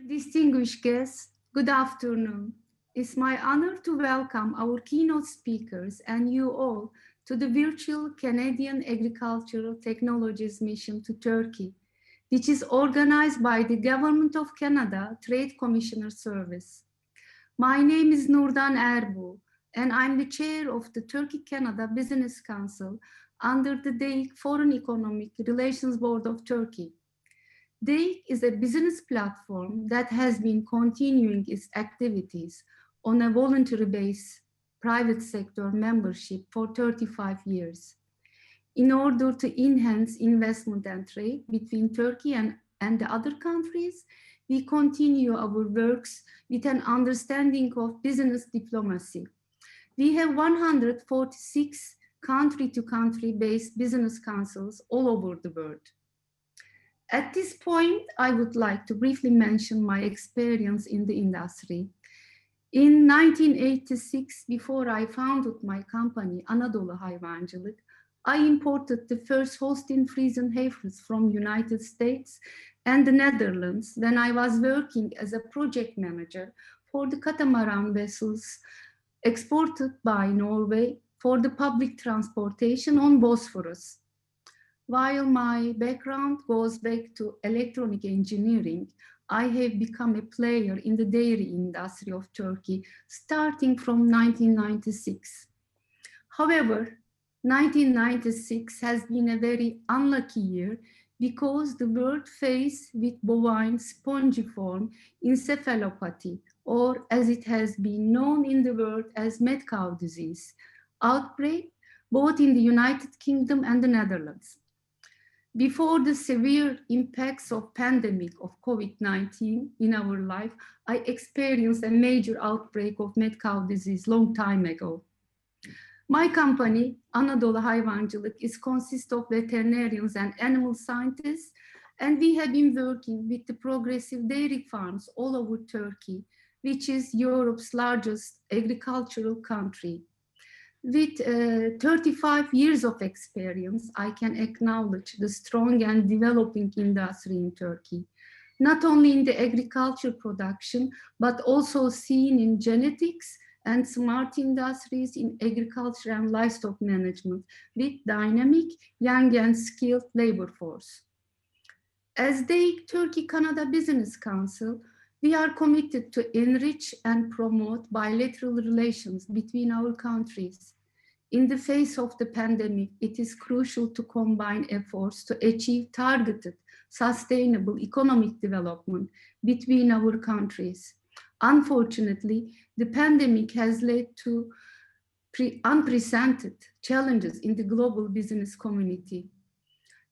Distinguished guests, good afternoon. It's my honor to welcome our keynote speakers and you all to the virtual Canadian Agricultural Technologies mission to Turkey, which is organized by the Government of Canada Trade Commissioner Service. My name is Nurdan Erbu, and I'm the chair of the Turkey-Canada Business Council under the DEIK Foreign Economic Relations Board of Turkey. DEIK is a business platform that has been continuing its activities on a voluntary base private sector membership for 35 years. In order to enhance investment and trade between Turkey and the other countries, we continue our works with an understanding of business diplomacy. We have 146 country-to-country based business councils all over the world. At this point, I would like to briefly mention my experience in the industry. In 1986, before I founded my company, Anadolu Hayvancılık, I imported the first Holstein Friesian heifers from United States and the Netherlands when I was working as a project manager for the catamaran vessels exported by Norway for the public transportation on Bosphorus. While my background goes back to electronic engineering, I have become a player in the dairy industry of Turkey starting from 1996. However, 1996 has been a very unlucky year because the world faced with bovine spongiform encephalopathy, or as it has been known in the world as mad cow disease, outbreak both in the United Kingdom and the Netherlands. Before the severe impacts of pandemic of COVID-19 in our life, I experienced a major outbreak of mad cow disease long time ago. My company, Anadolu Hayvancılık, consists of veterinarians and animal scientists, and we have been working with the progressive dairy farms all over Turkey, which is Europe's largest agricultural country. With 35 years of experience, I can acknowledge the strong and developing industry in Turkey, not only in the agriculture production, but also seen in genetics and smart industries in agriculture and livestock management with dynamic, young and skilled labor force. As the Turkey-Canada Business Council, we are committed to enrich and promote bilateral relations between our countries. In the face of the pandemic, it is crucial to combine efforts to achieve targeted, sustainable economic development between our countries. Unfortunately, the pandemic has led to unprecedented challenges in the global business community.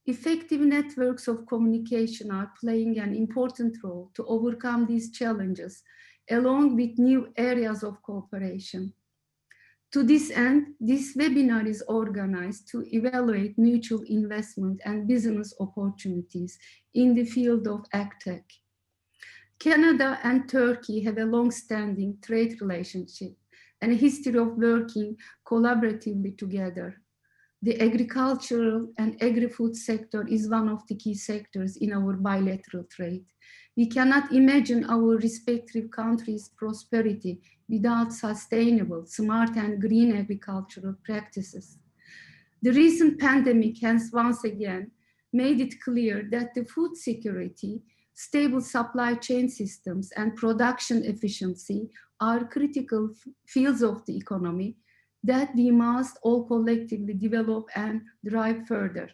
Effective networks of communication are playing an important role to overcome these challenges, along with new areas of cooperation. To this end, this webinar is organized to evaluate mutual investment and business opportunities in the field of agtech. Canada and Turkey have a long-standing trade relationship and a history of working collaboratively together. The agricultural and agri-food sector is one of the key sectors in our bilateral trade. We cannot imagine our respective countries' prosperity without sustainable, smart and green agricultural practices. The recent pandemic has once again made it clear that the food security, stable supply chain systems and production efficiency are critical fields of the economy that we must all collectively develop and drive further.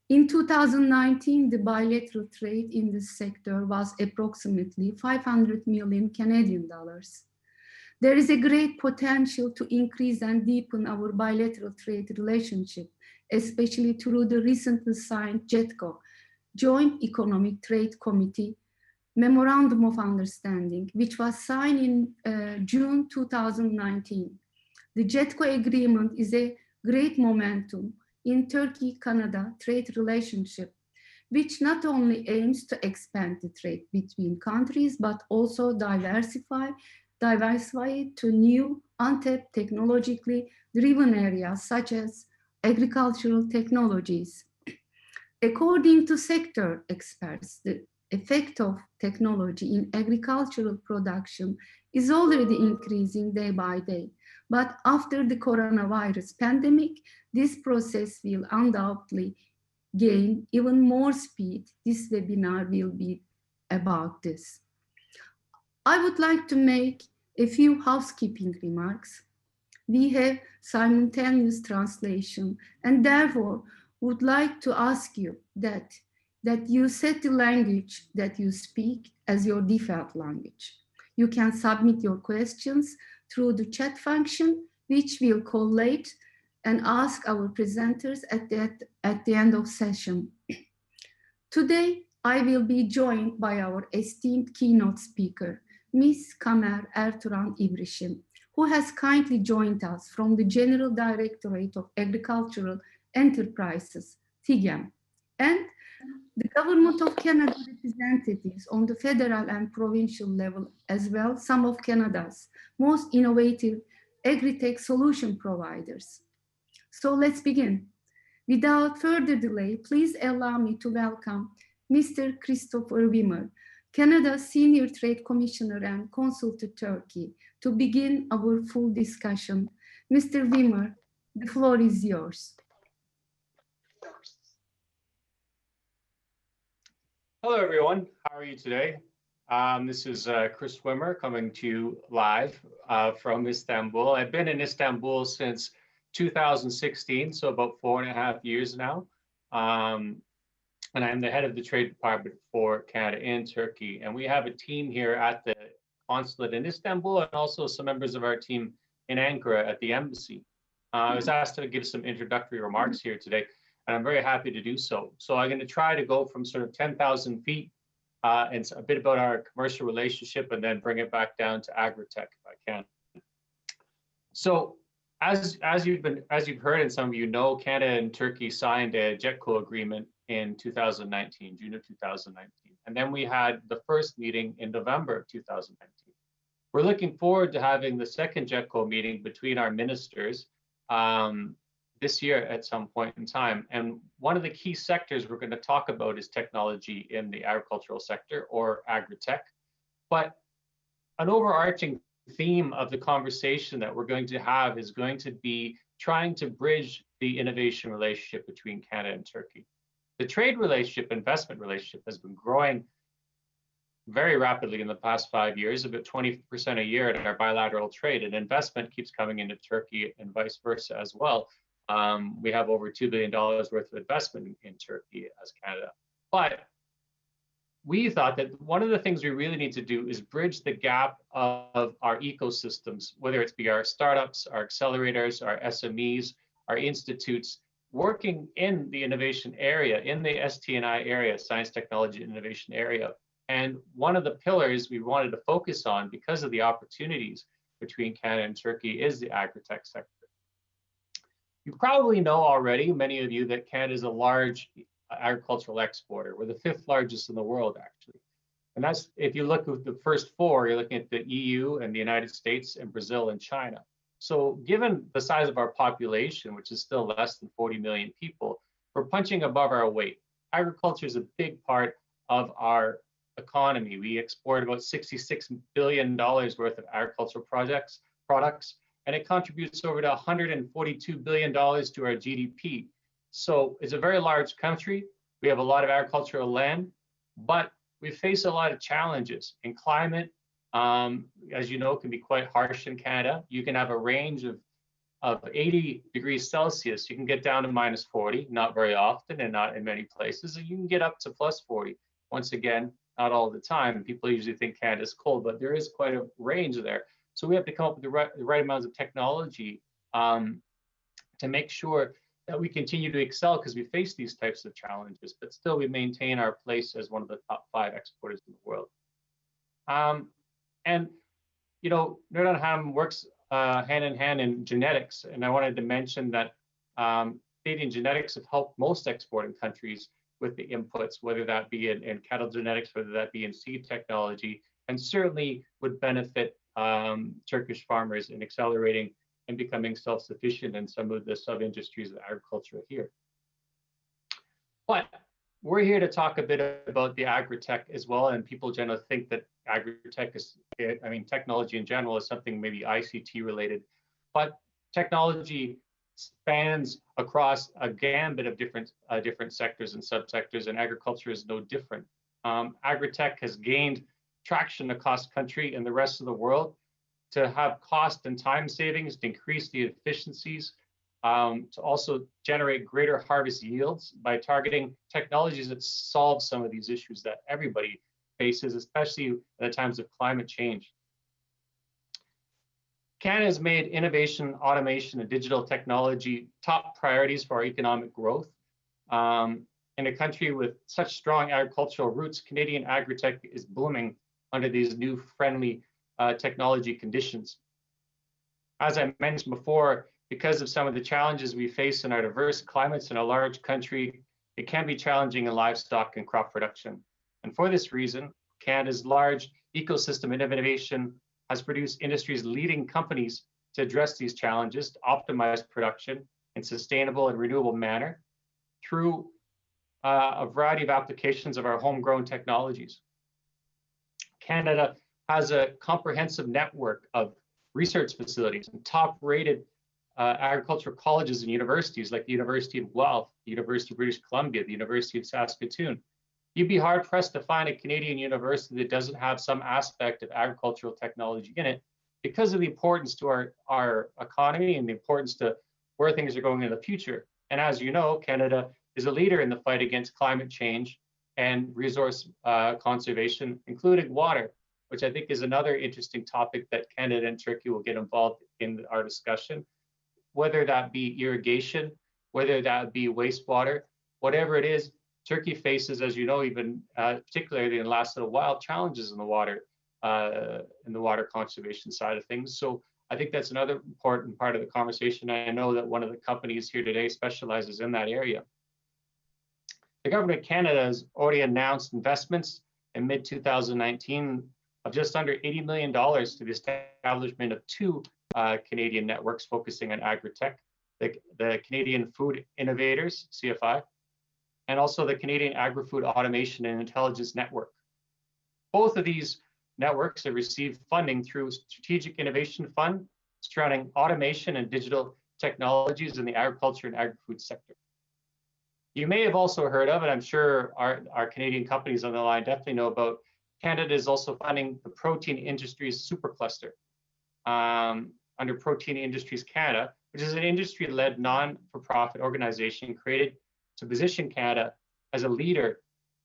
In 2019, the bilateral trade in this sector was approximately 500 million Canadian dollars. There is a great potential to increase and deepen our bilateral trade relationship, especially through the recently signed JETCO, Joint Economic Trade Committee Memorandum of Understanding, which was signed in June 2019. The JETCO agreement is a great momentum in Turkey-Canada trade relationship, which not only aims to expand the trade between countries, but also diversify it to new, untapped, technologically driven areas such as agricultural technologies. According to sector experts, the effect of technology in agricultural production is already increasing day by day. But after the coronavirus pandemic, this process will undoubtedly gain even more speed. This webinar will be about this. I would like to make a few housekeeping remarks. We have simultaneous translation and therefore would like to ask you that you set the language that you speak as your default language. You can submit your questions through the chat function, which we'll collate and ask our presenters at the end of session. Today, I will be joined by our esteemed keynote speaker, Ms. Kamer Ertuğran İbrişim, who has kindly joined us from the General Directorate of Agricultural Enterprises, TIGEM, and the Government of Canada representatives on the federal and provincial level as well, some of Canada's most innovative agri-tech solution providers. So let's begin. Without further delay, please allow me to welcome Mr. Christopher Wimmer, Canada's Senior Trade Commissioner and Consul to Turkey, to begin our full discussion. Mr. Wimmer, the floor is yours. Hello, everyone. How are you today? This is Chris Wimmer coming to you live from Istanbul. I've been in Istanbul since 2016, so about 4.5 years now. And I'm the head of the Trade Department for Canada and Turkey. And we have a team here at the consulate in Istanbul and also some members of our team in Ankara at the embassy. I was asked to give some introductory remarks here today, and I'm very happy to do so. So I'm going to try to go from sort of 10,000 feet and a bit about our commercial relationship and then bring it back down to agri-tech if I can. So as you've heard and some of you know, Canada and Turkey signed a JETCO agreement in 2019, June of 2019. And then we had the first meeting in November of 2019. We're looking forward to having the second JETCO meeting between our ministers this year at some point in time. And one of the key sectors we're going to talk about is technology in the agricultural sector, or agri-tech. But an overarching theme of the conversation that we're going to have is going to be trying to bridge the innovation relationship between Canada and Turkey. The trade relationship, investment relationship has been growing very rapidly in the past 5 years, about 20% a year in our bilateral trade, and investment keeps coming into Turkey and vice versa as well. We have over $2 billion worth of investment in Turkey as Canada. But we thought that one of the things we really need to do is bridge the gap of our ecosystems, whether it's be our startups, our accelerators, our SMEs, our institutes, working in the innovation area, in the ST&I area, science, technology, innovation area. And one of the pillars we wanted to focus on because of the opportunities between Canada and Turkey is the agri-tech sector. You probably know already, many of you, that Canada is a large agricultural exporter. We're the 5th largest in the world, actually. And that's, if you look at the first 4, you're looking at the EU and the United States and Brazil and China. So given the size of our population, which is still less than 40 million people, we're punching above our weight. Agriculture is a big part of our economy. We export about $66 billion worth of agricultural products, and it contributes over to $142 billion to our GDP. So it's a very large country. We have a lot of agricultural land, but we face a lot of challenges in climate. As you know, can be quite harsh in Canada. You can have a range of 80 degrees Celsius. You can get down to -40, not very often and not in many places. And you can get up to +40. Once again, not all the time. People usually think Canada's cold, but there is quite a range there. So we have to come up with the right amounts of technology to make sure that we continue to excel because we face these types of challenges, but still we maintain our place as one of the top 5 exporters in the world. And, you know, Nordam works hand in hand in genetics. And I wanted to mention that Canadian genetics have helped most exporting countries with the inputs, whether that be in cattle genetics, whether that be in seed technology, and certainly would benefit Turkish farmers in accelerating and becoming self-sufficient in some of the sub-industries of agriculture here. But we're here to talk a bit about the agri-tech as well, and people generally think that agri-tech is, I mean, technology in general is something maybe ICT related, but technology spans across a gambit of different sectors and subsectors, and agriculture is no different. Agri-tech has gained traction across the country and the rest of the world to have cost and time savings, to increase the efficiencies, to also generate greater harvest yields by targeting technologies that solve some of these issues that everybody faces, especially at times of climate change. Canada has made innovation, automation, and digital technology top priorities for our economic growth. In a country with such strong agricultural roots, Canadian agri-tech is blooming under these new friendly technology conditions. As I mentioned before, because of some of the challenges we face in our diverse climates in a large country, it can be challenging in livestock and crop production. And for this reason, Canada's large ecosystem of innovation has produced industry's leading companies to address these challenges, to optimize production in sustainable and renewable manner through a variety of applications of our homegrown technologies. Canada has a comprehensive network of research facilities and top-rated agricultural colleges and universities like the University of Guelph, the University of British Columbia, the University of Saskatoon. You'd be hard-pressed to find a Canadian university that doesn't have some aspect of agricultural technology in it because of the importance to our economy and the importance to where things are going in the future. And as you know, Canada is a leader in the fight against climate change and resource conservation, including water, which I think is another interesting topic that Canada and Turkey will get involved in our discussion, whether that be irrigation, whether that be wastewater, whatever it is. Turkey faces, as you know, even particularly in the last little while, challenges in the water conservation side of things. So I think that's another important part of the conversation. I know that one of the companies here today specializes in that area. The government of Canada has already announced investments in mid-2019 of just under $80 million to the establishment of two Canadian networks focusing on agri-tech, the Canadian Food Innovators, CFI, and also the Canadian Agri-Food Automation and Intelligence Network. Both of these networks have received funding through Strategic Innovation Fund surrounding automation and digital technologies in the agriculture and agri-food sector. You may have also heard of, and I'm sure our Canadian companies on the line definitely know about, Canada is also funding the Protein Industries Supercluster under Protein Industries Canada, which is an industry-led non-for-profit organization created to position Canada as a leader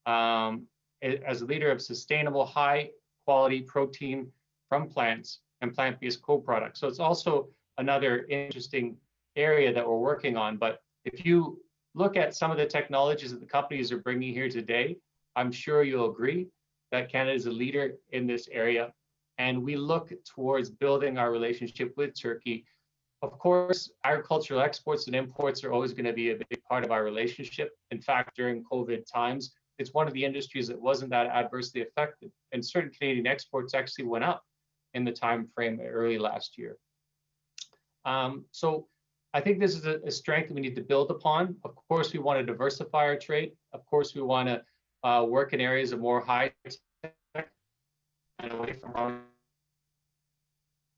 of sustainable, high-quality protein from plants and plant-based co-products. So it's also another interesting area that we're working on. But if you look at some of the technologies that the companies are bringing here today, I'm sure you'll agree that Canada is a leader in this area. And we look towards building our relationship with Turkey. Of course, agricultural exports and imports are always going to be a big part of our relationship. In fact, during COVID times, it's one of the industries that wasn't that adversely affected. And certain Canadian exports actually went up in the time frame early last year. So I think this is a strength that we need to build upon. Of course, we want to diversify our trade. Of course, we want to work in areas of more high tech and away from raw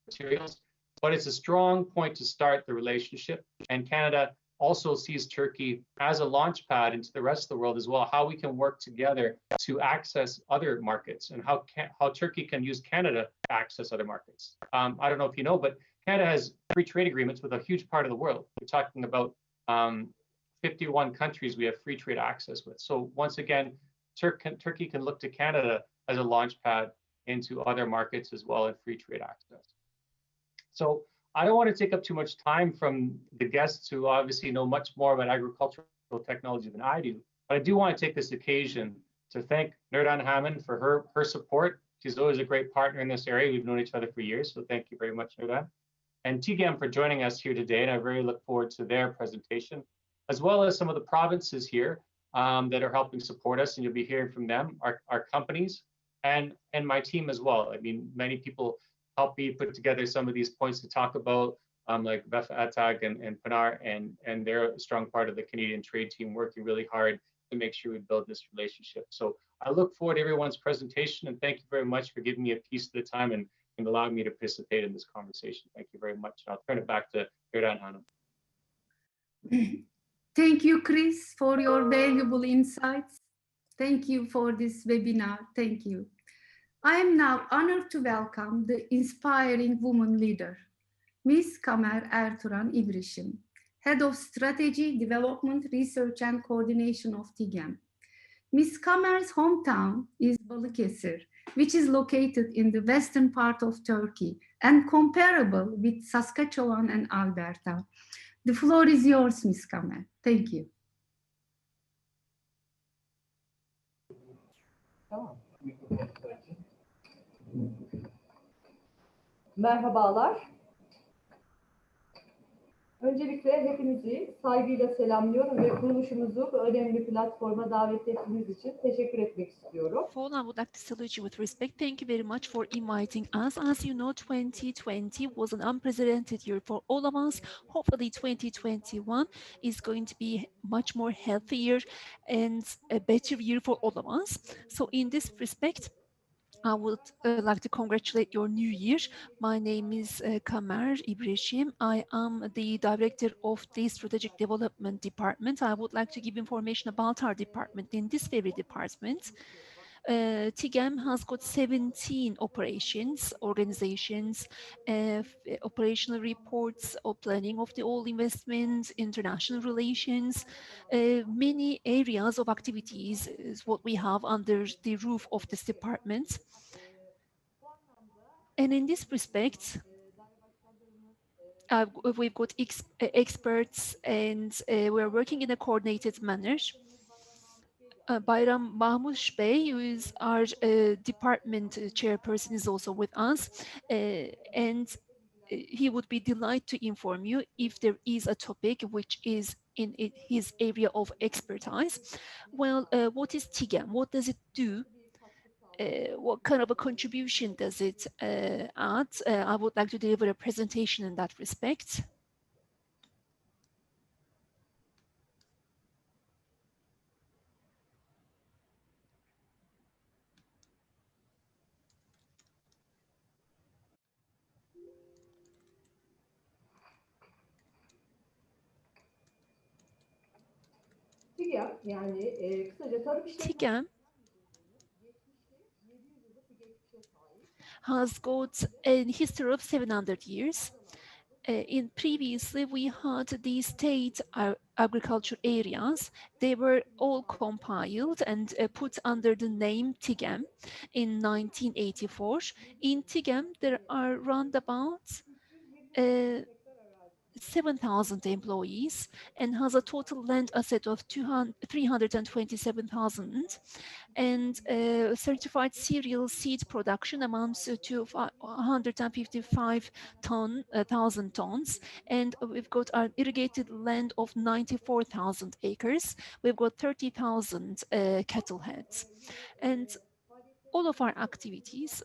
materials. But it's a strong point to start the relationship. And Canada also sees Turkey as a launch pad into the rest of the world as well, how we can work together to access other markets and how Turkey can use Canada to access other markets. I don't know if you know, but Canada has free trade agreements with a huge part of the world. We're talking about 51 countries we have free trade access with. So once again, Turkey can look to Canada as a launch pad into other markets as well and free trade access. So I don't want to take up too much time from the guests who obviously know much more about agricultural technology than I do, but I do want to take this occasion to thank Nurdan Hammond for her support. She's always a great partner in this area. We've known each other for years, so thank you very much, Nurdan. And TIGEM for joining us here today, and I very look forward to their presentation, as well as some of the provinces here that are helping support us, and you'll be hearing from them, our companies, and my team as well. I mean, many people help me put together some of these points to talk about, like Vytelle and Pinar, and they're a strong part of the Canadian trade team working really hard to make sure we build this relationship. So I look forward to everyone's presentation, and thank you very much for giving me a piece of the time and allowing me to participate in this conversation. Thank you very much. I'll turn it back to Gerda and Hannah. Thank you, Chris, for your valuable insights. Thank you for this webinar. Thank you. I am now honored to welcome the inspiring woman leader, Ms. Kamer Ertuğran İbrişim, Head of Strategy, Development, Research and Coordination of TIGEM. Ms. Kamer's hometown is Balıkesir, which is located in the western part of Turkey and comparable with Saskatchewan and Alberta. The floor is yours, Ms. Kamer. Thank you. Merhabalar. Öncelikle hepinizi saygıyla selamlıyorum ve kuruluşumuzu bu önemli platforma davet ettiğiniz için teşekkür etmek istiyorum. First, I would like to salute you with respect. Thank you very much for inviting us. As you know, 2020 was an unprecedented year for all of us. Hopefully, 2021 is going to be much more healthier and a better year for all of us. So in this respect, I would like to congratulate your new year. My name is Kamer İbrişim. I am the director of the Strategic Development Department. I would like to give information about our department. In this very department, TIGEM has got 17 operations, organizations, operational reports, or planning of the all investments, international relations, many areas of activities is what we have under the roof of this department. And in this respect, we've got experts and we're working in a coordinated manner. Bayram Mahmush Bey, who is our department chairperson, is also with us, and he would be delighted to inform you if there is a topic which is in his area of expertise. Well, what is TIGEM? What does it do? What kind of a contribution does it add? I would like to deliver a presentation in that respect. TIGEM has got a history of 700 years. Previously, we had the state agriculture areas. They were all compiled and put under the name TIGEM in 1984. In TIGEM, there are round about 7,000 employees and has a total land asset of 327,000, and certified cereal seed production amounts to 155,000 tons, and we've got our irrigated land of 94,000 acres. We've got 30,000 cattle heads, and all of our activities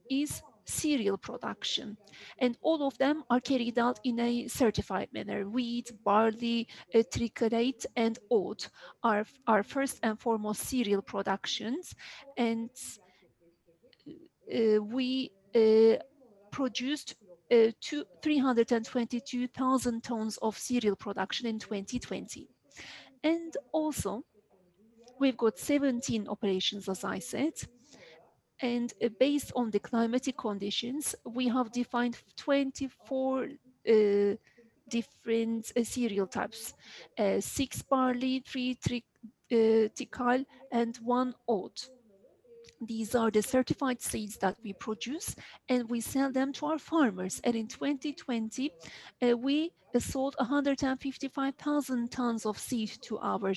is cereal production, and all of them are carried out in a certified manner. Wheat, barley, triticale, and oat are our first and foremost cereal productions, and we produced 322,000 tons of cereal production in 2020. And also, we've got 17 operations, as I said, and based on the climatic conditions, we have defined 24 different cereal types, 6 barley, 3 triticale, and 1 oat. These are the certified seeds that we produce, and we sell them to our farmers. And in 2020, we sold 155,000 tons of seed to our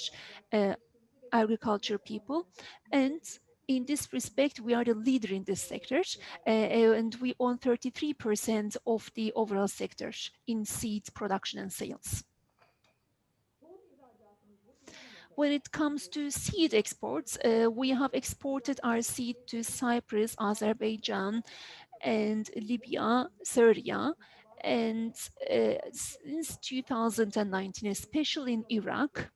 agriculture people. And in this respect, we are the leader in this sector, and we own 33% of the overall sector in seed production and sales. When it comes to seed exports, we have exported our seed to Cyprus, Azerbaijan, and Libya, Syria, And since 2019, especially in Iraq,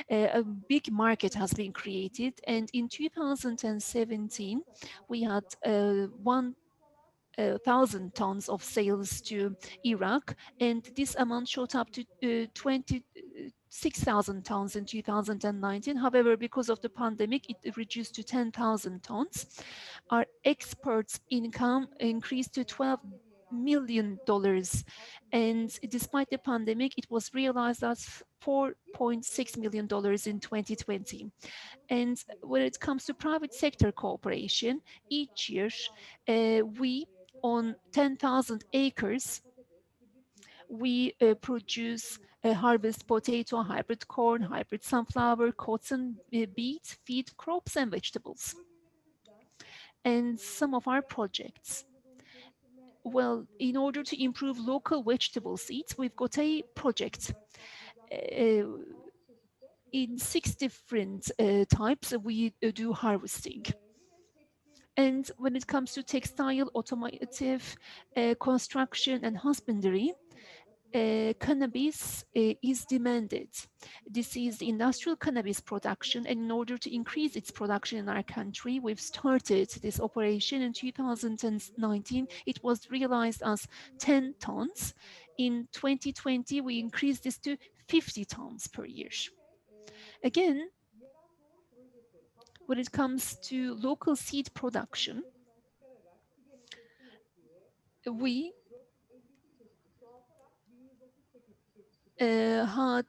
a big market has been created. And in 2017, we had 1,000 tons of sales to Iraq, and this amount shot up to 26,000 tons in 2019. However, because of the pandemic, it reduced to 10,000 tons. Our exports income increased to $12 million, and despite the pandemic, it was realized as $4.6 million in 2020. And when it comes to private sector cooperation, each year we, on 10,000 acres, we produce harvest potato, hybrid corn, hybrid sunflower, cotton, beet, feed crops, and vegetables. And some of our projects, well, in order to improve local vegetable seeds, we've got a project in 6 different types we do harvesting. And when it comes to textile, automotive, construction, and husbandry, cannabis is demanded. This is industrial cannabis production, and in order to increase its production in our country, we've started this operation in 2019. It was realized as 10 tons. In 2020, we increased this to 50 tons per year. Again, when it comes to local seed production, we had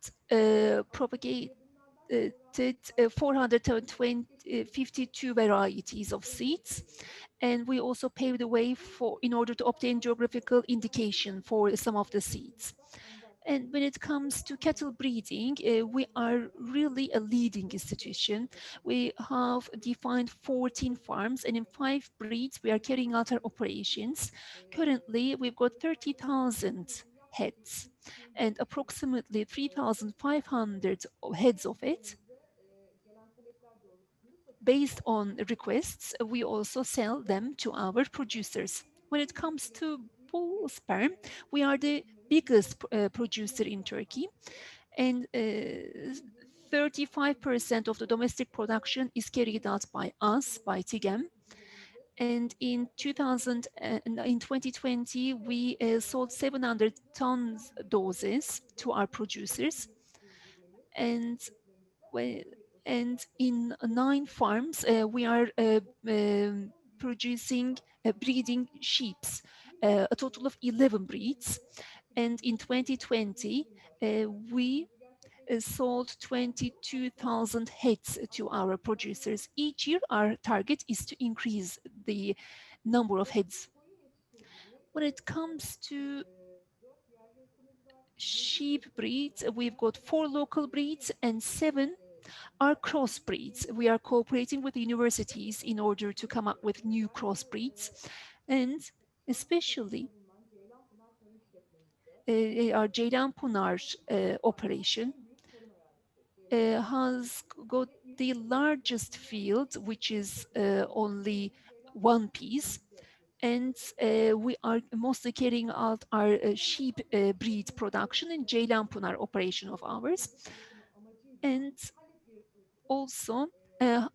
propagated 452 varieties of seeds, and we also paved the way in order to obtain geographical indication for some of the seeds. And when it comes to cattle breeding, we are really a leading institution. We have defined 14 farms, and in 5 breeds, we are carrying out our operations. Currently, we've got 30,000 heads, and approximately 3,500 heads of it, based on requests, we also sell them to our producers. When it comes to bull sperm, we are the biggest producer in Turkey, and 35% of the domestic production is carried out by us, by TIGEM. And in 2020, we sold 700 tons doses to our producers. And in 9 farms, we are producing, breeding sheep, a total of 11 breeds. And in 2020, we sold 22,000 heads to our producers. Each year, our target is to increase the number of heads. When it comes to sheep breeds, we've got 4 local breeds and 7 are crossbreeds. We are cooperating with universities in order to come up with new crossbreeds, and especially our Ceylanpınar operation has got the largest field, which is only 1 piece, and we are mostly carrying out our sheep breed production in Ceylanpınar operation of ours. And also,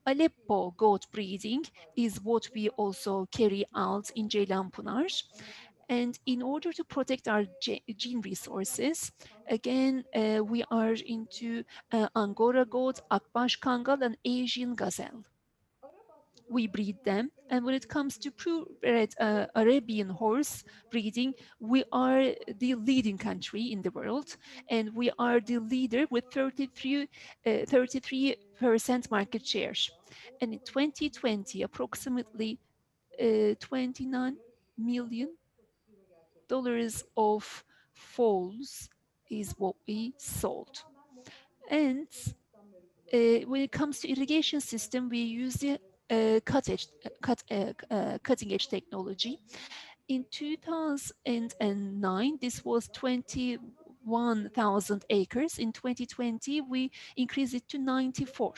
Aleppo goat breeding is what we also carry out in Ceylanpınar. And in order to protect our gene resources, again, we are into Angora goat, Akbaş Kangal, and Asian gazelle. We breed them. And when it comes to purebred Arabian horse breeding, we are the leading country in the world, and we are the leader with 33% market share. And in 2020, approximately $29 million of foals is what we sold. And when it comes to irrigation system, we use the cutting edge technology. In 2009, this was 21,000 acres. In 2020, we increased it to 94.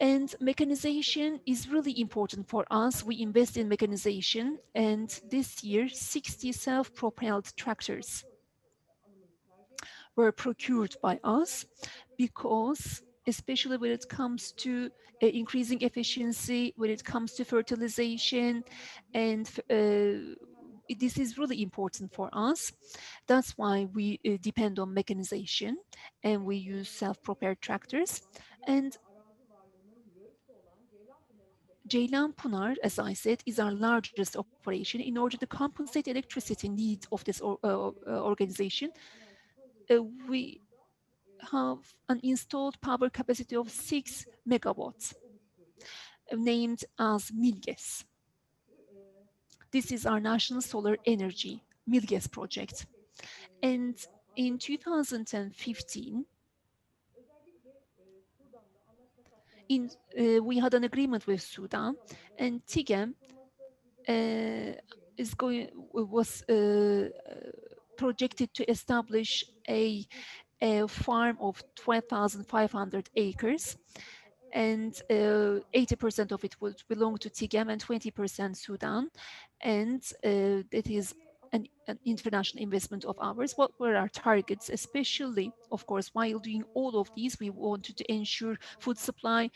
And mechanization is really important for us. We invest in mechanization, and this year 60 self-propelled tractors were procured by us because, especially when it comes to increasing efficiency, when it comes to fertilization, and this is really important for us. That's why we depend on mechanization and we use self-propelled tractors. And Ceylan Pınar, as I said, is our largest operation. In order to compensate electricity needs of this organization, we have an installed power capacity of 6 megawatts, named as Milges. This is our national solar energy Milges project. And in 2015, we had an agreement with Sudan, and TIGEM was projected to establish a farm of 12,500 acres, and 80% of it would belong to TIGEM and 20% Sudan, and it is an international investment of ours. What were our targets? Especially, of course, while doing all of these, we wanted to ensure food supply,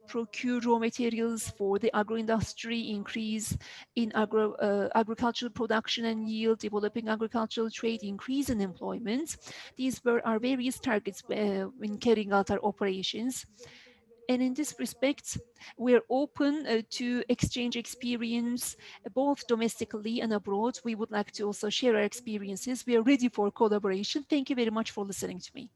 procure raw materials for the agro-industry, increase in agricultural production and yield, developing agricultural trade, increase in employment. These were our various targets when carrying out our operations. And in this respect, we're open to exchange experience, both domestically and abroad. We would like to also share our experiences. We are ready for collaboration. Thank you very much for listening to me.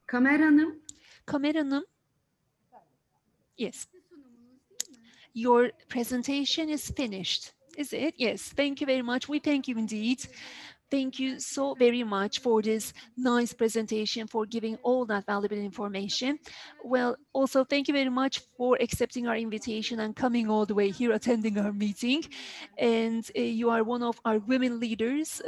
Kamer Hanım. Kamer Hanım. Yes. Your presentation is finished. Is it? Yes. Thank you very much. We thank you indeed. Thank you so very much for this nice presentation, for giving all that valuable information. Well, also, thank you very much for accepting our invitation and coming all the way here, attending our meeting. And you are one of our women leaders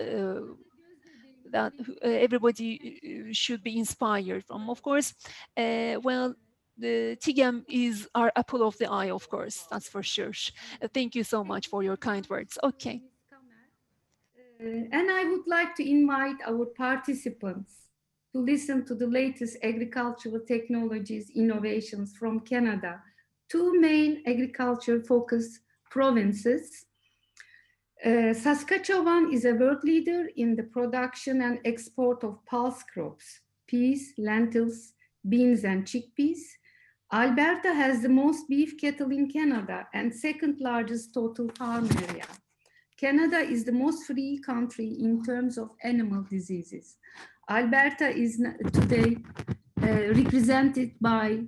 that everybody should be inspired from, of course. Well, the TIGEM is our apple of the eye, of course, that's for sure. Thank you so much for your kind words. Okay. And I would like to invite our participants to listen to the latest agricultural technologies innovations from Canada, two main agriculture-focused provinces. Saskatchewan is a world leader in the production and export of pulse crops, peas, lentils, beans, and chickpeas. Alberta has the most beef cattle in Canada and second largest total farm area. Canada is the most free country in terms of animal diseases. Alberta is today represented by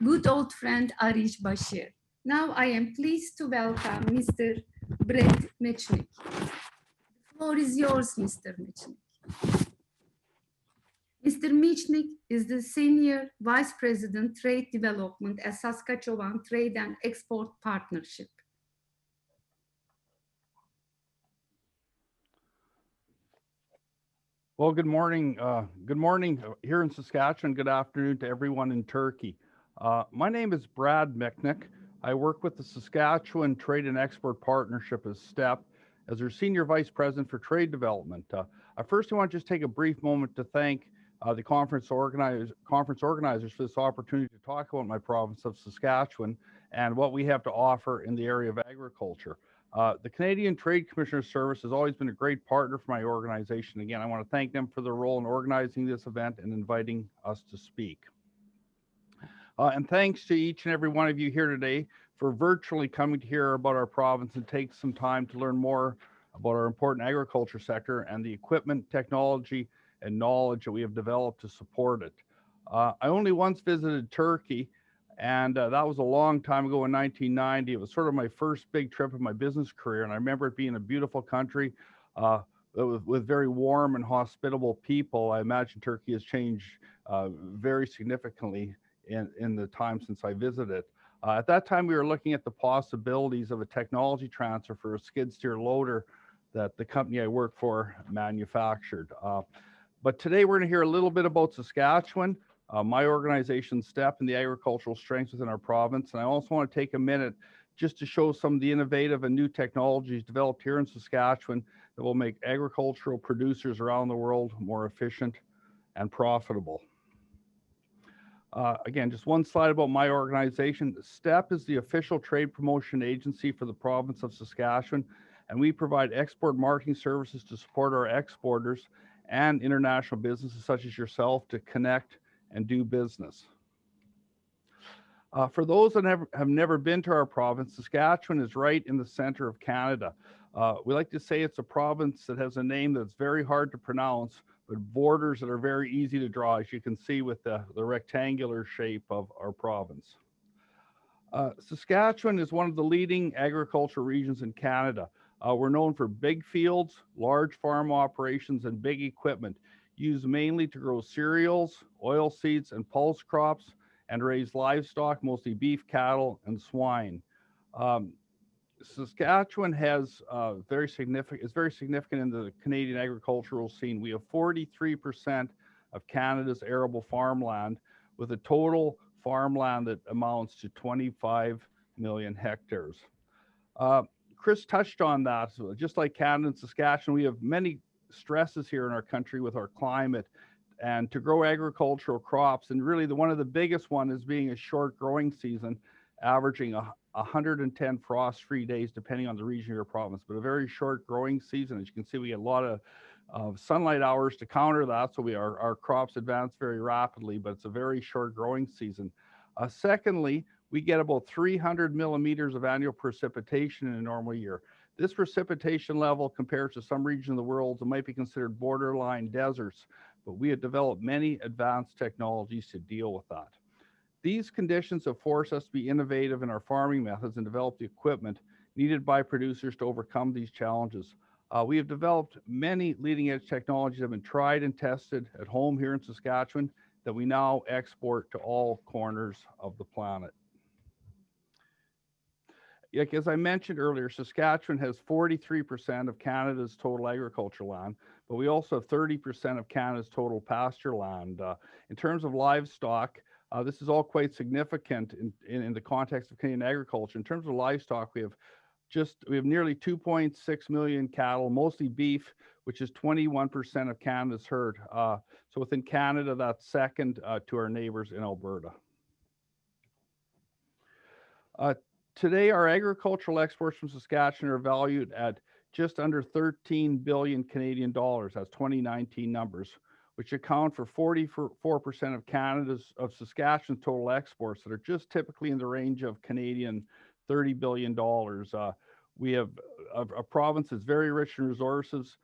good old friend Arish Bashir. Now I am pleased to welcome Mr. Brett Mechnik. The floor is yours, Mr. Mechnik. Mr. Mechnik is the Senior Vice President, Trade Development at Saskatchewan Trade and Export Partnership. Well, good morning. Good morning here in Saskatchewan. Good afternoon to everyone in Turkey. My name is Brad Mechnik. I work with the Saskatchewan Trade and Export Partnership as STEP as their Senior Vice President for Trade Development. First, I want to just take a brief moment to thank the conference organizers for this opportunity to talk about my province of Saskatchewan and what we have to offer in the area of agriculture. The Canadian Trade Commissioner Service has always been a great partner for my organization. Again, I want to thank them for their role in organizing this event and inviting us to speak. And thanks to each and every one of you here today for virtually coming to hear about our province and take some time to learn more about our important agriculture sector and the equipment, technology, and knowledge that we have developed to support it. I only once visited Turkey, and that was a long time ago in 1990. It was sort of my first big trip in my business career, and I remember it being a beautiful country with very warm and hospitable people. I imagine Turkey has changed very significantly in the time since I visited. At that time, we were looking at the possibilities of a technology transfer for a skid steer loader that the company I work for manufactured. But today we're going to hear a little bit about Saskatchewan, my organization STEP, and the agricultural strengths within our province. And I also want to take a minute just to show some of the innovative and new technologies developed here in Saskatchewan that will make agricultural producers around the world more efficient and profitable. Again, just one slide about my organization. STEP is the official trade promotion agency for the province of Saskatchewan, and we provide export marketing services to support our exporters and international businesses such as yourself to connect and do business. For those that have never been to our province, Saskatchewan is right in the center of Canada. We like to say it's a province that has a name that's very hard to pronounce, but borders that are very easy to draw, as you can see with the rectangular shape of our province. Saskatchewan is one of the leading agricultural regions in Canada. We're known for big fields, large farm operations, and big equipment, used mainly to grow cereals, oil seeds, and pulse crops, and raise livestock, mostly beef, cattle, and swine. Saskatchewan has is very significant in the Canadian agricultural scene. We have 43% of Canada's arable farmland, with a total farmland that amounts to 25 million hectares. Chris touched on that. So just like Canada and Saskatchewan, we have many stresses here in our country with our climate and to grow agricultural crops. And really one of the biggest one is being a short growing season, averaging 110 frost-free days, depending on the region of your province, but a very short growing season. As you can see, we get a lot of sunlight hours to counter that. So our crops advance very rapidly, but it's a very short growing season. Secondly, we get about 300 millimeters of annual precipitation in a normal year. This precipitation level compared to some regions of the world that might be considered borderline deserts, but we have developed many advanced technologies to deal with that. These conditions have forced us to be innovative in our farming methods and develop the equipment needed by producers to overcome these challenges. We have developed many leading edge technologies that have been tried and tested at home here in Saskatchewan that we now export to all corners of the planet. Like as I mentioned earlier, Saskatchewan has 43% of Canada's total agricultural land, but we also have 30% of Canada's total pasture land. In terms of livestock, this is all quite significant in the context of Canadian agriculture. In terms of livestock, we have nearly 2.6 million cattle, mostly beef, which is 21% of Canada's herd. So within Canada, that's second to our neighbors in Alberta. Today, our agricultural exports from Saskatchewan are valued at just under 13 billion Canadian dollars. That's 2019 numbers, which account for 44% of Saskatchewan's total exports that are just typically in the range of Canadian $30 billion. We have a province that's very rich in resources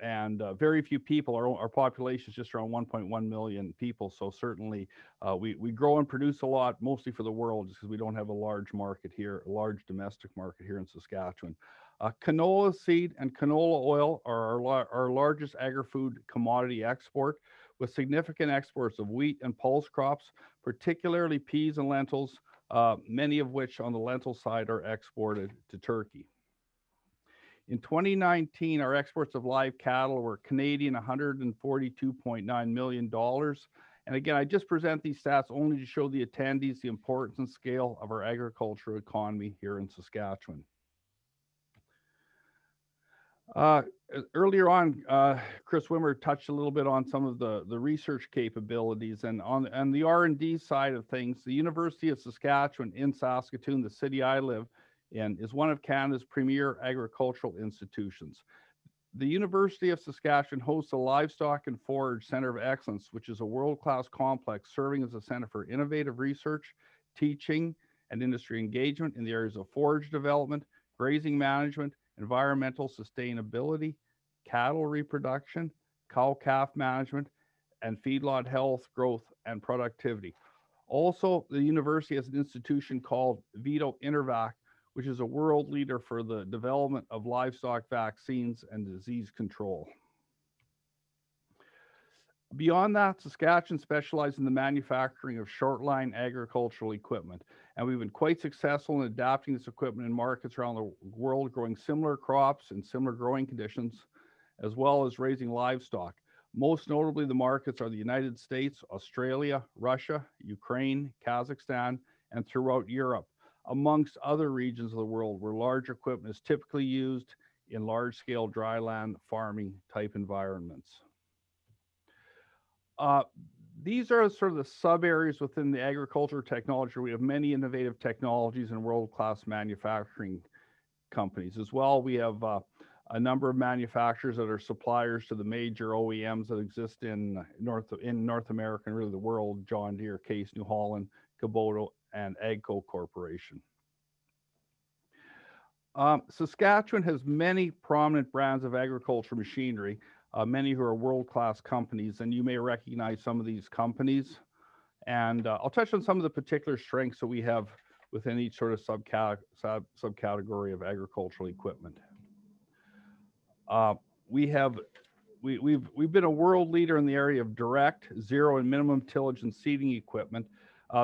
and very few people. Our population is just around 1.1 million people. So certainly we grow and produce a lot, mostly for the world, just because we don't have a large market here, a large domestic market here in Saskatchewan. Canola seed and canola oil are our largest agri-food commodity export, with significant exports of wheat and pulse crops, particularly peas and lentils, many of which on the lentil side are exported to Turkey. In 2019, our exports of live cattle were Canadian $142.9 million. And again, I just present these stats only to show the attendees the importance and scale of our agricultural economy here in Saskatchewan. Earlier on, Chris Wimmer touched a little bit on some of the research capabilities, and on the R&D side of things, the University of Saskatchewan in Saskatoon, the city I live in, is one of Canada's premier agricultural institutions. The University of Saskatchewan hosts a Livestock and Forage Center of Excellence, which is a world-class complex serving as a center for innovative research, teaching, and industry engagement in the areas of forage development, grazing management, environmental sustainability, cattle reproduction, cow-calf management, and feedlot health, growth, and productivity. Also, the university has an institution called Vytelle Intervac, which is a world leader for the development of livestock vaccines and disease control. Beyond that, Saskatchewan specializes in the manufacturing of short-line agricultural equipment, and we've been quite successful in adapting this equipment in markets around the world, growing similar crops in similar growing conditions, as well as raising livestock. Most notably, the markets are the United States, Australia, Russia, Ukraine, Kazakhstan, and throughout Europe, amongst other regions of the world where large equipment is typically used in large-scale dryland farming type environments. These are sort of the sub areas within the agriculture technology. We have many innovative technologies and world-class manufacturing companies. As well, we have a number of manufacturers that are suppliers to the major OEMs that exist in North America and really the world: John Deere, Case New Holland, Kubota, and AGCO Corporation. Saskatchewan has many prominent brands of agriculture machinery, many who are world-class companies, and you may recognize some of these companies. And I'll touch on some of the particular strengths that we have within each sort of subcategory of agricultural equipment. We've been a world leader in the area of direct, zero, and minimum tillage and seeding equipment.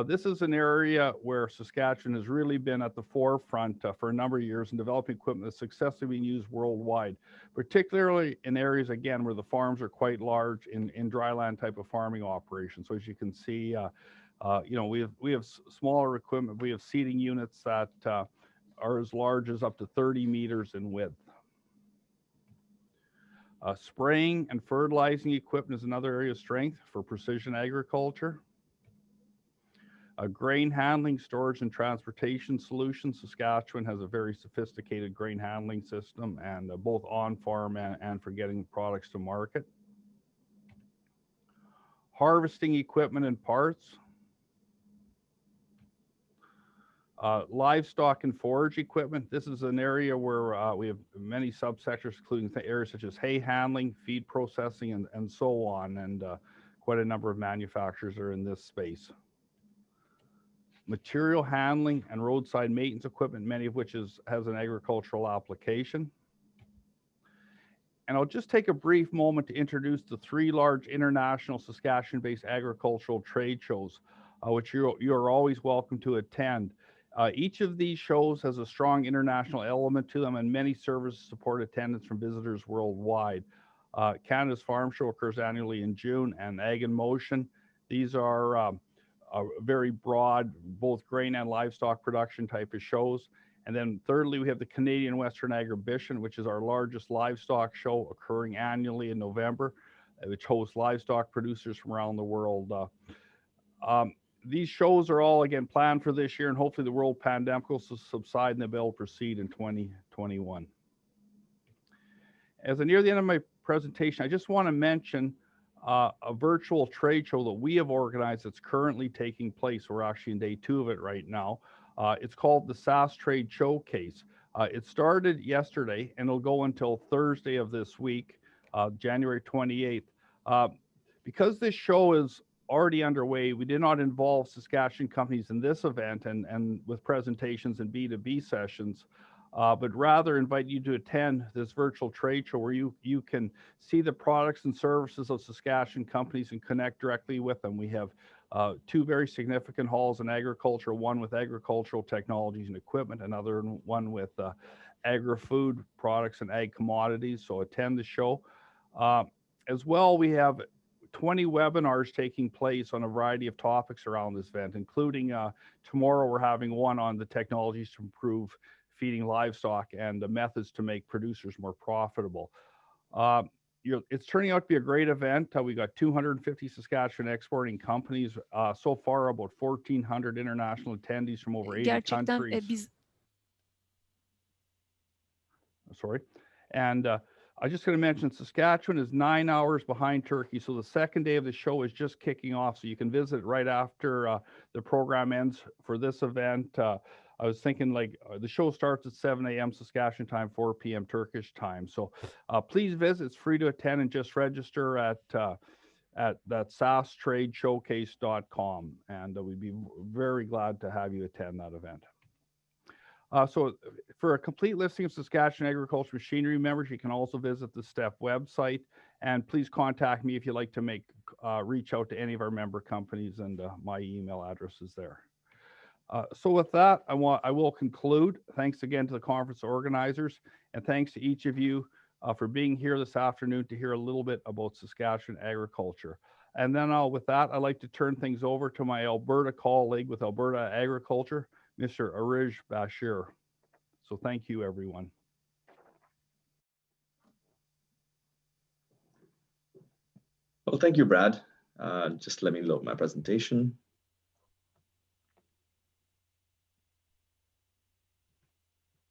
This is an area where Saskatchewan has really been at the forefront for a number of years in developing equipment that's successfully being used worldwide, particularly in areas, again, where the farms are quite large in dryland type of farming operations. So as you can see, we have smaller equipment. We have seeding units that are as large as up to 30 meters in width. Spraying and fertilizing equipment is another area of strength for precision agriculture. Grain handling, storage, and transportation solutions. Saskatchewan has a very sophisticated grain handling system, and both on-farm and for getting products to market. Harvesting equipment and parts. Livestock and forage equipment. This is an area where we have many subsectors, including areas such as hay handling, feed processing, and so on, and quite a number of manufacturers are in this space. Material handling and roadside maintenance equipment, many of which has an agricultural application. And I'll just take a brief moment to introduce the three large international Saskatchewan-based agricultural trade shows, which you're always welcome to attend. Each of these shows has a strong international element to them, and many services support attendance from visitors worldwide. Canada's Farm Show occurs annually in June, and Ag in Motion. These are very broad, both grain and livestock production type of shows. And then thirdly, we have the Canadian Western Agribition, which is our largest livestock show, occurring annually in November, which hosts livestock producers from around the world. These shows are all, again, planned for this year, and hopefully the world pandemic will subside and they'll be able to proceed in 2021. As I near the end of my presentation, I just want to mention a virtual trade show that we have organized that's currently taking place. We're actually in day 2 of it right now. It's called the SAS Trade Showcase. It started yesterday and it'll go until Thursday of this week, January 28th. Because this show is already underway, we did not involve Saskatchewan companies in this event and with presentations and B2B sessions. But rather invite you to attend this virtual trade show where you can see the products and services of Saskatchewan companies and connect directly with them. We have 2 very significant halls in agriculture, one with agricultural technologies and equipment, another one with agri-food products and ag commodities. So attend the show. As well, we have 20 webinars taking place on a variety of topics around this event, including tomorrow we're having one on the technologies to improve feeding livestock and the methods to make producers more profitable. It's turning out to be a great event. We got 250 Saskatchewan exporting companies. So far, about 1,400 international attendees from over 80 countries. Sorry. And I'm just going to mention Saskatchewan is 9 hours behind Turkey. So the second day of the show is just kicking off. So you can visit right after the program ends for this event. I was thinking the show starts at 7 a.m. Saskatchewan time, 4 p.m. Turkish time. So please visit. It's free to attend and just register at that sastradeshowcase.com. And we'd be very glad to have you attend that event. So for a complete listing of Saskatchewan agriculture machinery members, you can also visit the STEP website. And please contact me if you'd like to reach out to any of our member companies, and my email address is there. So with that, I will conclude. Thanks again to the conference organizers, and thanks to each of you for being here this afternoon to hear a little bit about Saskatchewan agriculture. And then with that, I'd like to turn things over to my Alberta colleague with Alberta Agriculture, Mr. Arij Bashir. So thank you, everyone. Well, thank you, Brad. Just let me load my presentation.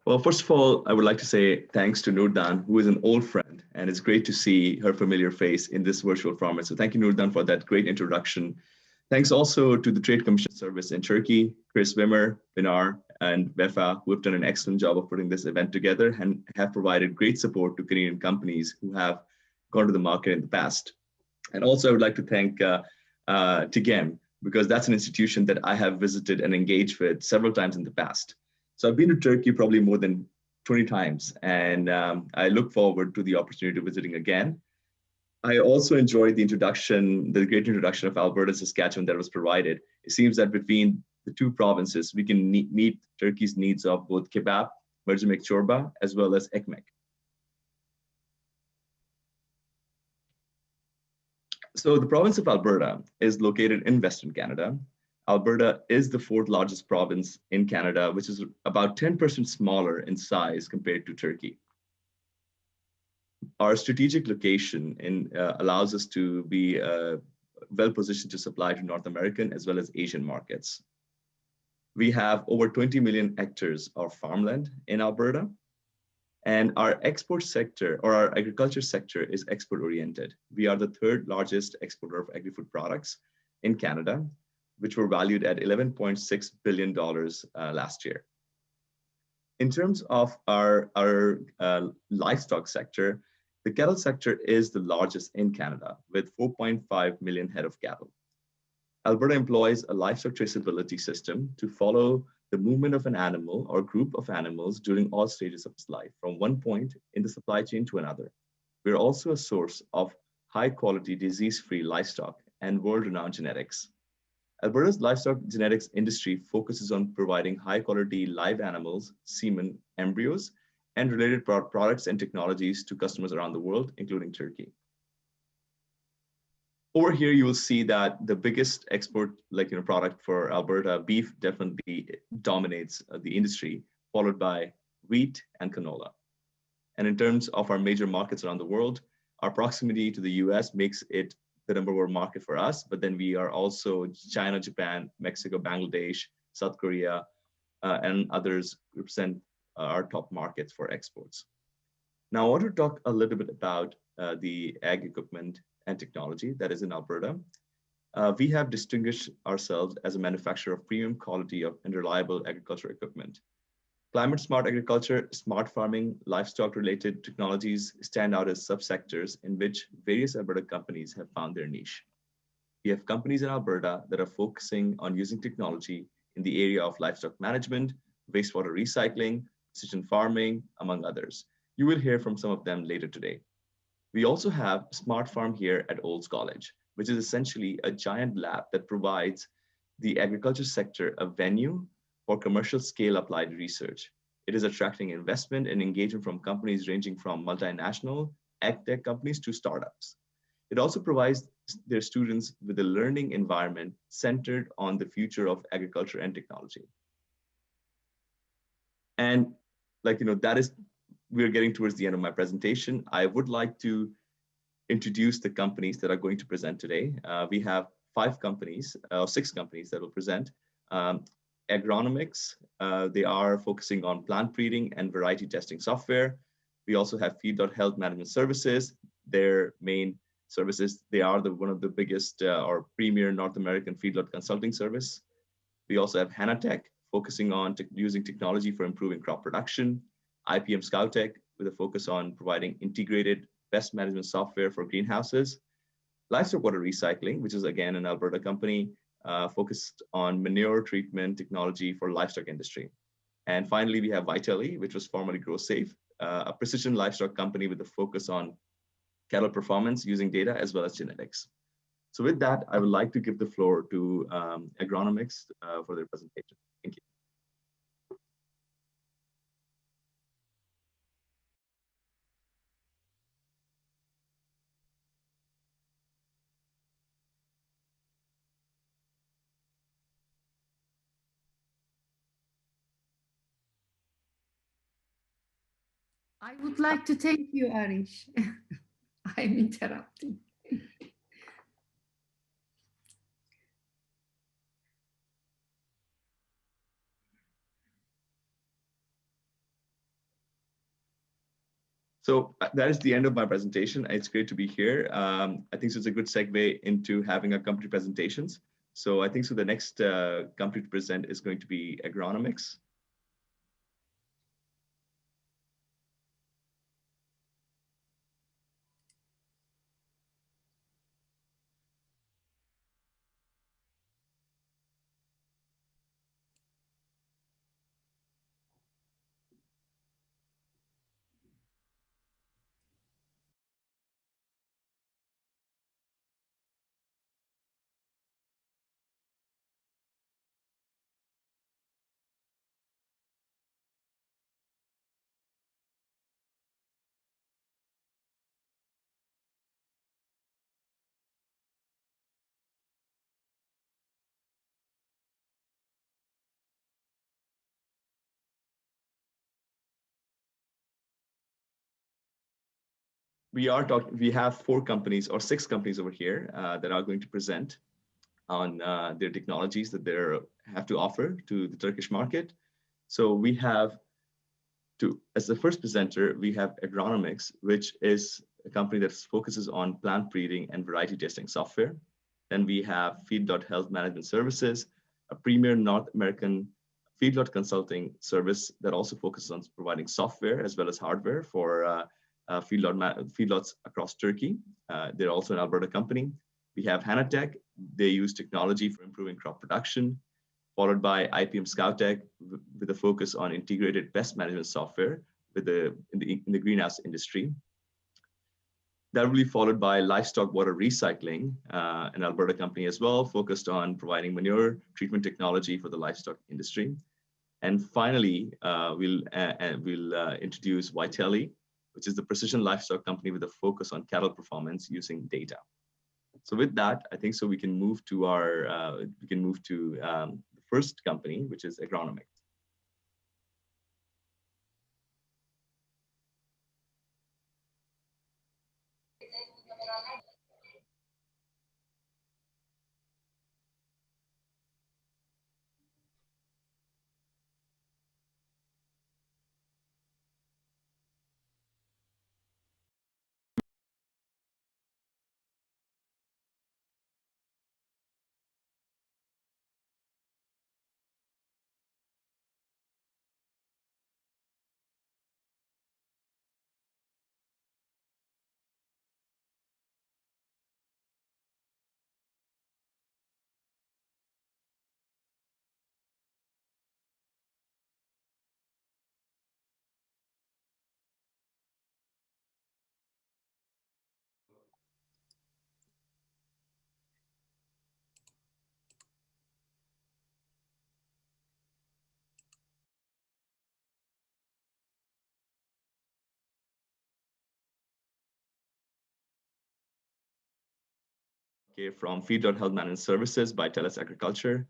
Well, first of all, I would like to say thanks to Nurdan, who is an old friend, and it's great to see her familiar face in this virtual format. So thank you, Nurdan, for that great introduction. Thanks also to the Trade Commission Service in Turkey, Chris Wimmer, Pinar, and Vefa, who have done an excellent job of putting this event together and have provided great support to Canadian companies who have gone to the market in the past. And also I would like to thank TIGEM, because that's an institution that I have visited and engaged with several times in the past. So I've been to Turkey probably more than 20 times, and I look forward to the opportunity of visiting again. I also enjoyed the great introduction of Alberta and Saskatchewan that was provided. It seems that between the two provinces, we can meet Turkey's needs of both kebab, mercimek çorba, as well as ekmek. So the province of Alberta is located in Western Canada. Alberta is the 4th largest province in Canada, which is about 10% smaller in size compared to Turkey. Our strategic location allows us to be well positioned to supply to North American as well as Asian markets. We have over 20 million hectares of farmland in Alberta, and our export sector, or our agriculture sector, is export oriented. We are the 3rd largest exporter of agri-food products in Canada, which were valued at $11.6 billion last year. In terms of our livestock sector, the cattle sector is the largest in Canada, with 4.5 million head of cattle. Alberta employs a livestock traceability system to follow the movement of an animal or group of animals during all stages of its life, from one point in the supply chain to another. We're also a source of high-quality, disease-free livestock and world-renowned genetics. Alberta's livestock genetics industry focuses on providing high-quality live animals, semen, embryos, and related products and technologies to customers around the world, including Turkey. Over here, you will see that the biggest export product for Alberta, beef, definitely dominates the industry, followed by wheat and canola. And in terms of our major markets around the world, our proximity to the US makes it the #1 market for us, but then we are also China, Japan, Mexico, Bangladesh, South Korea, and others represent our top markets for exports. Now, I want to talk a little bit about the ag equipment and technology that is in Alberta. We have distinguished ourselves as a manufacturer of premium quality and reliable agricultural equipment. Climate smart agriculture, smart farming, livestock related technologies stand out as subsectors in which various Alberta companies have found their niche. We have companies in Alberta that are focusing on using technology in the area of livestock management, wastewater recycling, precision farming, among others. You will hear from some of them later today. We also have Smart Farm here at Olds College, which is essentially a giant lab that provides the agriculture sector a venue for commercial scale applied research. It is attracting investment and engagement from companies ranging from multinational ag tech companies to startups. It also provides their students with a learning environment centered on the future of agriculture and technology. And we're getting towards the end of my presentation. I would like to introduce the companies that are going to present today. We have 6 companies that will present. Agronomix, they are focusing on plant breeding and variety testing software. We also have Feedlot Health Management Services. Their main services, they are one of the biggest or premier North American feedlot consulting service. We also have Hanatech, focusing on using technology for improving crop production. IPM Scoutek, with a focus on providing integrated pest management software for greenhouses. Livestock water recycling, which is again an Alberta company, focused on manure treatment technology for livestock industry. And finally, we have Vytelle, which was formerly GrowSafe, a precision livestock company with a focus on cattle performance using data as well as genetics. So with that, I would like to give the floor to Agronomix for their presentation. Thank you. I would like to thank you, Arish. I'm interrupting. So that is the end of my presentation. It's great to be here. I think it's a good segue into having our company presentations. So I think the next company to present is going to be Agronomix. We have 4 companies or 6 companies over here that are going to present on their technologies that they have to offer to the Turkish market. So we have as the first presenter, we have Agronomix, which is a company that focuses on plant breeding and variety testing software. Then we have Feedlot Health Management Services, a premier North American feedlot consulting service that also focuses on providing software as well as hardware for feedlots across Turkey. They're also an Alberta company. We have Hanatech. They use technology for improving crop production, followed by IPM Scoutek with a focus on integrated pest management software in the greenhouse industry. That will be followed by Livestock Water Recycling, an Alberta company as well, focused on providing manure treatment technology for the livestock industry. And finally, we'll introduce Vytelle, which is the precision livestock company with a focus on cattle performance using data. So with that, I think we can move to the first company, which is Agronomix. Okay, from Feedlot Health Management Services by Vytelle Agriculture.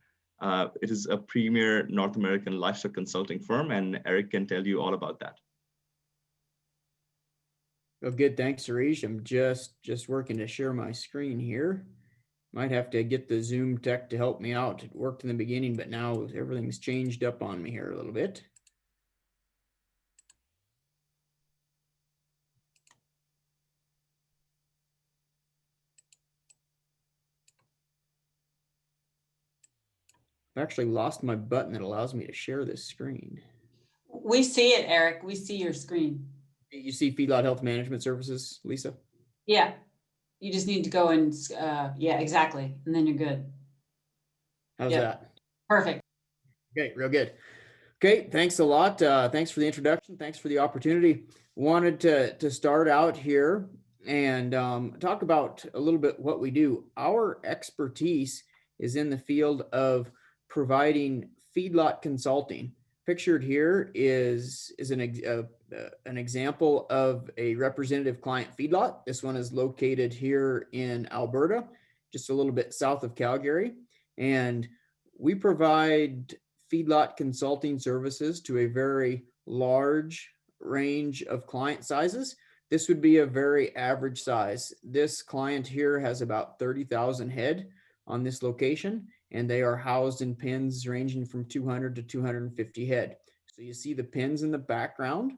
It is a premier North American livestock consulting firm, and Eric can tell you all about that. Well, good. Thanks, Arish. I'm just working to share my screen here. Might have to get the Zoom tech to help me out. It worked in the beginning, but now everything's changed up on me here a little bit. I've actually lost my button that allows me to share this screen. We see it, Eric. We see your screen. You see Feedlot Health Management Services, Lisa? Yeah. You just need to go and, yeah, exactly. And then you're good. How's that? Perfect. Okay, real good. Okay, thanks a lot. Thanks for the introduction. Thanks for the opportunity. Wanted to start out here and talk about a little bit what we do. Our expertise is in the field of providing feedlot consulting. Pictured here is an example of a representative client feedlot. This one is located here in Alberta, just a little bit south of Calgary. And we provide feedlot consulting services to a very large range of client sizes. This would be a very average size. This client here has about 30,000 head on this location, and they are housed in pens ranging from 200 to 250 head. So you see the pens in the background.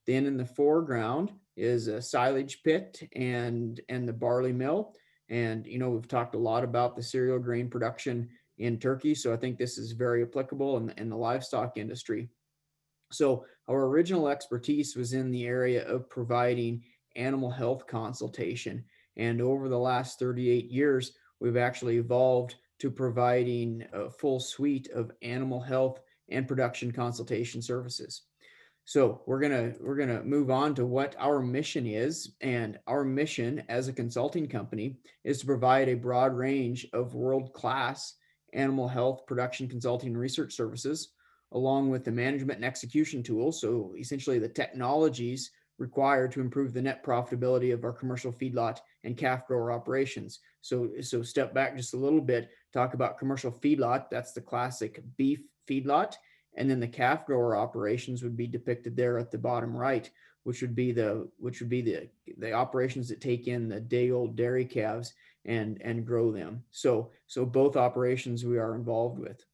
Then in the foreground is a silage pit and the barley mill. And, you know, we've talked a lot about the cereal grain production in Turkey. So I think this is very applicable in the livestock industry. So our original expertise was in the area of providing animal health consultation. And over the last 38 years, we've actually evolved to providing a full suite of animal health and production consultation services. So we're gonna move on to what our mission is, and our mission as a consulting company is to provide a broad range of world-class animal health production consulting and research services, along with the management and execution tools. So essentially the technologies required to improve the net profitability of our commercial feedlot and calf grower operations. So step back just a little bit, talk about commercial feedlot. That's the classic beef feedlot. And then the calf grower operations would be depicted there at the bottom right, which would be the operations that take in the day-old dairy calves and grow them. So both operations we are involved with.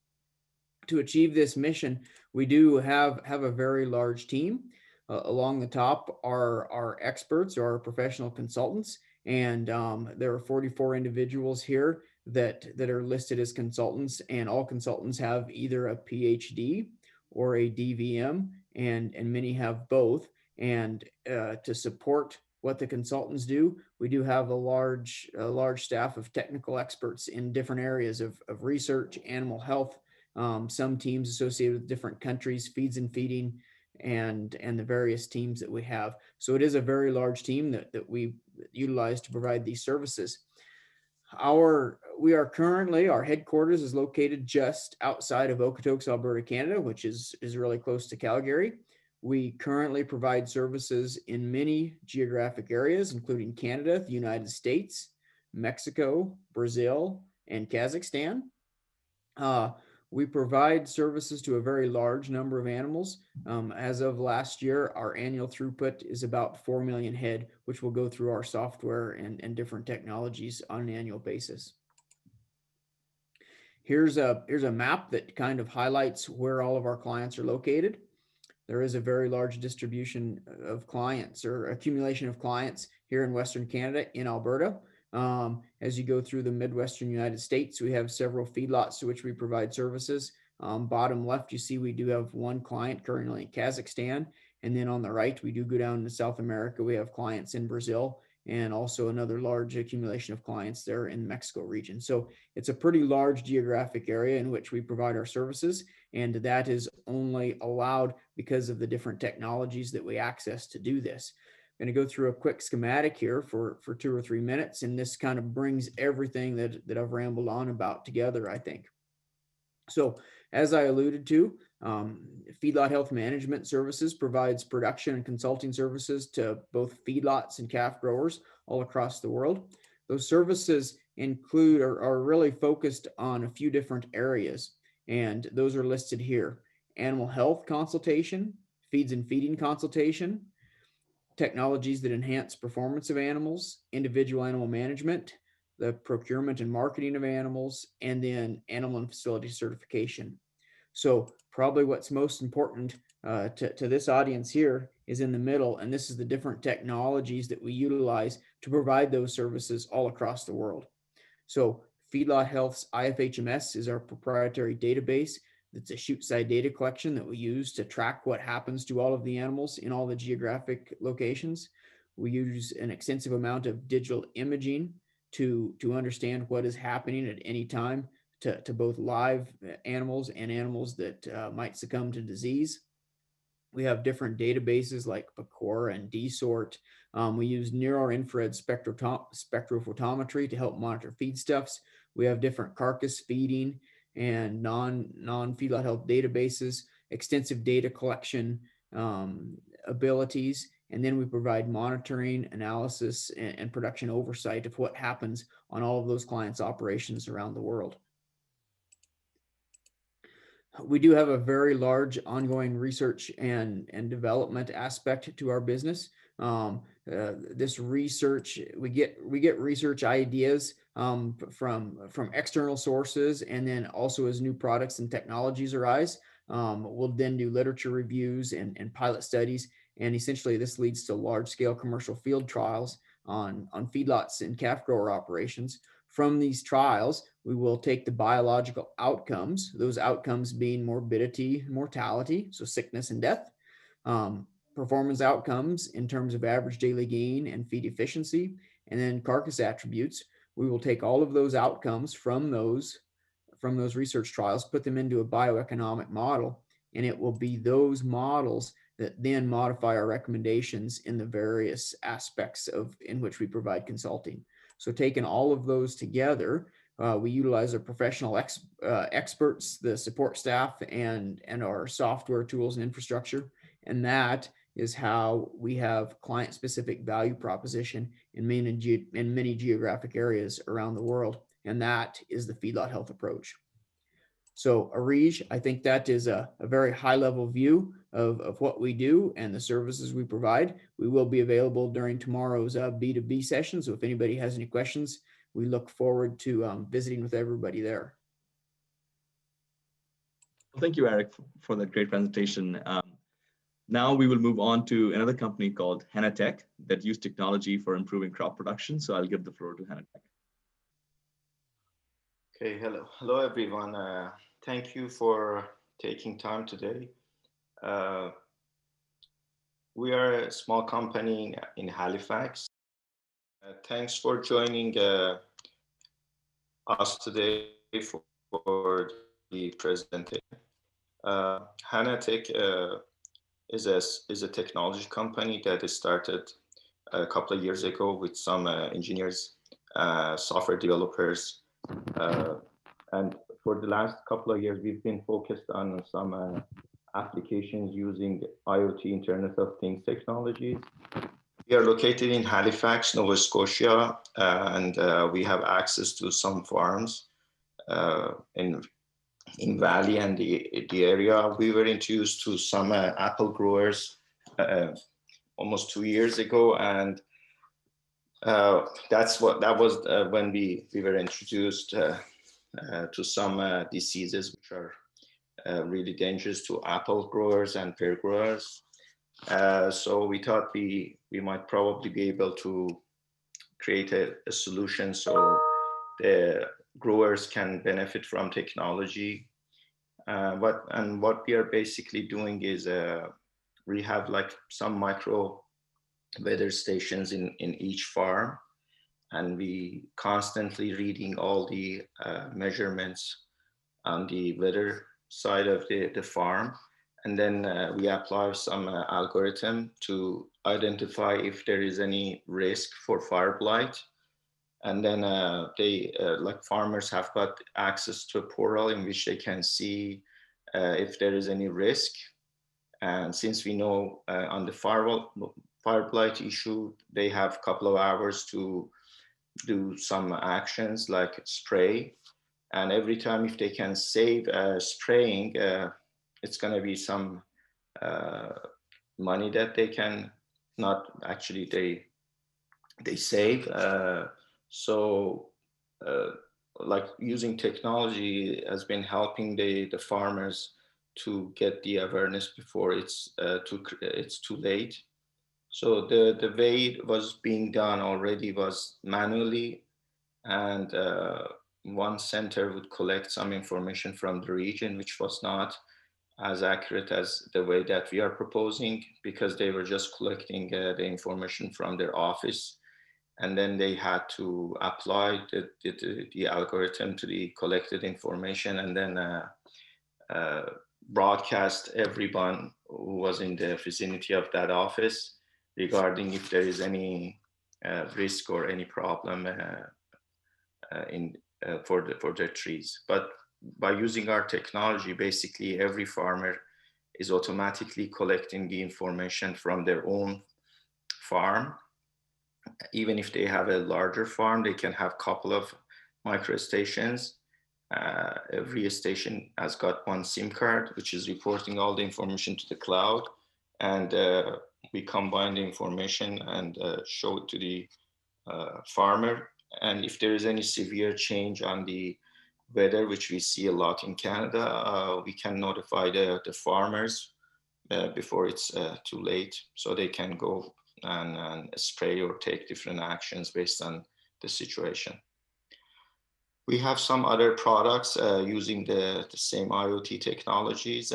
To achieve this mission, we do have a very large team. Along the top are our experts or our professional consultants, and there are 44 individuals here that are listed as consultants, and all consultants have either a PhD or a DVM, and many have both. And to support what the consultants do, we do have a large staff of technical experts in different areas of research, animal health, some teams associated with different countries, feeds and feeding, and the various teams that we have. So it is a very large team that we utilize to provide these services. Our headquarters is located just outside of Okotoks, Alberta, Canada, which is really close to Calgary. We currently provide services in many geographic areas, including Canada, the United States, Mexico, Brazil, and Kazakhstan. We provide services to a very large number of animals. As of last year, our annual throughput is about 4 million head, which will go through our software and different technologies on an annual basis. Here's a map that kind of highlights where all of our clients are located. There is a very large distribution of clients or accumulation of clients here in Western Canada, in Alberta. As you go through the Midwestern United States, we have several feedlots to which we provide services. Bottom left, you see we do have one client currently in Kazakhstan. And then on the right, we do go down to South America. We have clients in Brazil and also another large accumulation of clients there in the Mexico region. So it's a pretty large geographic area in which we provide our services. And that is only allowed because of the different technologies that we access to do this. I'm going to go through a quick schematic here for 2 or 3 minutes, and this kind of brings everything that I've rambled on about together, I think. So as I alluded to, Feedlot Health Management Services provides production and consulting services to both feedlots and calf growers all across the world. Those services include are really focused on a few different areas, and those are listed here: animal health consultation, feeds and feeding consultation, technologies that enhance performance of animals, individual animal management, the procurement and marketing of animals, and then animal and facility certification. So probably what's most important to this audience here is in the middle, and this is the different technologies that we utilize to provide those services all across the world. So Feedlot Health's IFHMS is our proprietary database. It's a chute-side data collection that we use to track what happens to all of the animals in all the geographic locations. We use an extensive amount of digital imaging to understand what is happening at any time to both live animals and animals that might succumb to disease. We have different databases like PACOR and DSORT. We use near-infrared spectrophotometry to help monitor feedstuffs. We have different carcass feeding and non-feedlot health databases, extensive data collection abilities, and then we provide monitoring, analysis, and production oversight of what happens on all of those clients' operations around the world. We do have a very large ongoing research and development aspect to our business. This research, we get research ideas from external sources, and then also as new products and technologies arise, we'll then do literature reviews and pilot studies. And essentially this leads to large scale commercial field trials on feedlots and calf grower operations. From these trials, we will take the biological outcomes, those outcomes being morbidity, mortality, so sickness and death, performance outcomes in terms of average daily gain and feed efficiency, and then carcass attributes. We will take all of those outcomes from those research trials, put them into a bioeconomic model, and it will be those models that then modify our recommendations in the various aspects in which we provide consulting. So taking all of those together, we utilize our professional experts, the support staff, and our software tools and infrastructure. And that is how we have client-specific value proposition in many geographic areas around the world. And that is the feedlot health approach. So Arij, I think that is a very high-level view of what we do and the services we provide. We will be available during tomorrow's B2B session. So if anybody has any questions, we look forward to visiting with everybody there. Well, thank you, Eric, for that great presentation. Now we will move on to another company called Hanatech that use technology for improving crop production. So I'll give the floor to Hanatech. Okay, hello everyone. Thank you for taking time today. We are a small company in Halifax. Thanks for joining us today for the presentation. Hanatech is a technology company that started a couple of years ago with some engineers, software developers, and for the last couple of years, we've been focused on some applications using IoT, Internet of Things technologies. We are located in Halifax, Nova Scotia, and we have access to some farms in Valley and the area. We were introduced to some apple growers almost 2 years ago, and that was when we were introduced to some diseases which are really dangerous to apple growers and pear growers. So we thought we might probably be able to create a solution so the growers can benefit from technology. What we are basically doing is we have like some micro weather stations in each farm, and we constantly reading all the measurements on the weather side of the farm, and then we apply some algorithm to identify if there is any risk for fire blight. And then like farmers have got access to a portal in which they can see if there is any risk. And since we know on the fire blight issue, they have a couple of hours to do some actions like spray. And every time if they can save spraying, it's going to be some money that they can not actually they save. So like using technology has been helping the farmers to get the awareness before it's too late. So the way it was being done already was manually, and one center would collect some information from the region, which was not as accurate as the way that we are proposing, because they were just collecting the information from their office, and then they had to apply the algorithm to the collected information, and then broadcast everyone who was in the vicinity of that office regarding if there is any risk or any problem for their trees. But by using our technology, basically every farmer is automatically collecting the information from their own farm. Even if they have a larger farm, they can have a couple of micro stations. Every station has got one SIM card, which is reporting all the information to the cloud. And we combine the information and show it to the farmer. And if there is any severe change on the weather, which we see a lot in Canada, we can notify the farmers before it's too late, so they can go and spray or take different actions based on the situation. We have some other products using the same IoT technologies,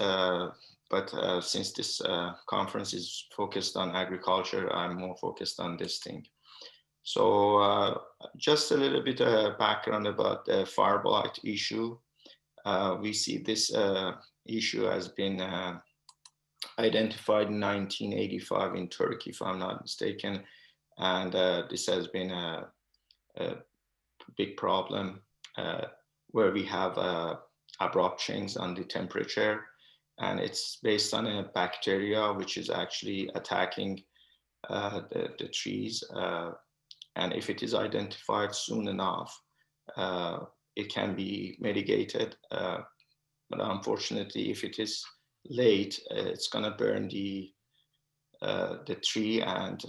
but since this conference is focused on agriculture, I'm more focused on this thing. So just a little bit of background about the fire blight issue. We see this issue has been identified in 1985 in Turkey, if I'm not mistaken. And this has been a big problem where we have abrupt change on the temperature. And it's based on a bacteria which is actually attacking the trees. And if it is identified soon enough, it can be mitigated. But unfortunately, if it is late, it's going to burn the tree, and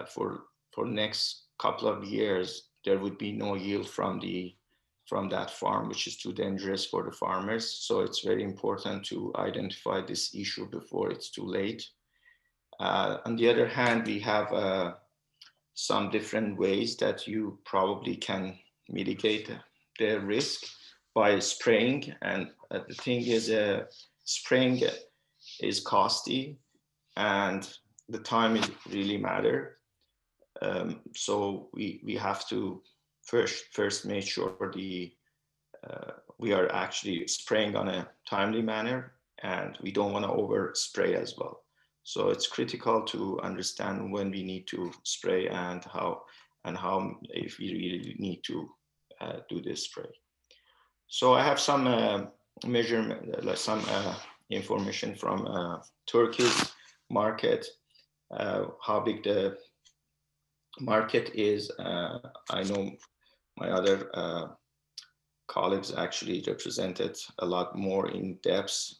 for next couple of years, there would be no yield from that farm, which is too dangerous for the farmers. So it's very important to identify this issue before it's too late. On the other hand, we have some different ways that you probably can mitigate the risk by spraying. And the thing is, spraying is costly and the time is really matter. So we have to first make sure we are actually spraying on a timely manner, and we don't want to over spray as well. So it's critical to understand when we need to spray and how if we really need to do this spray. So I have some measurement, some information from Turkey's market, how big the market is. I know my other colleagues actually represented a lot more in depth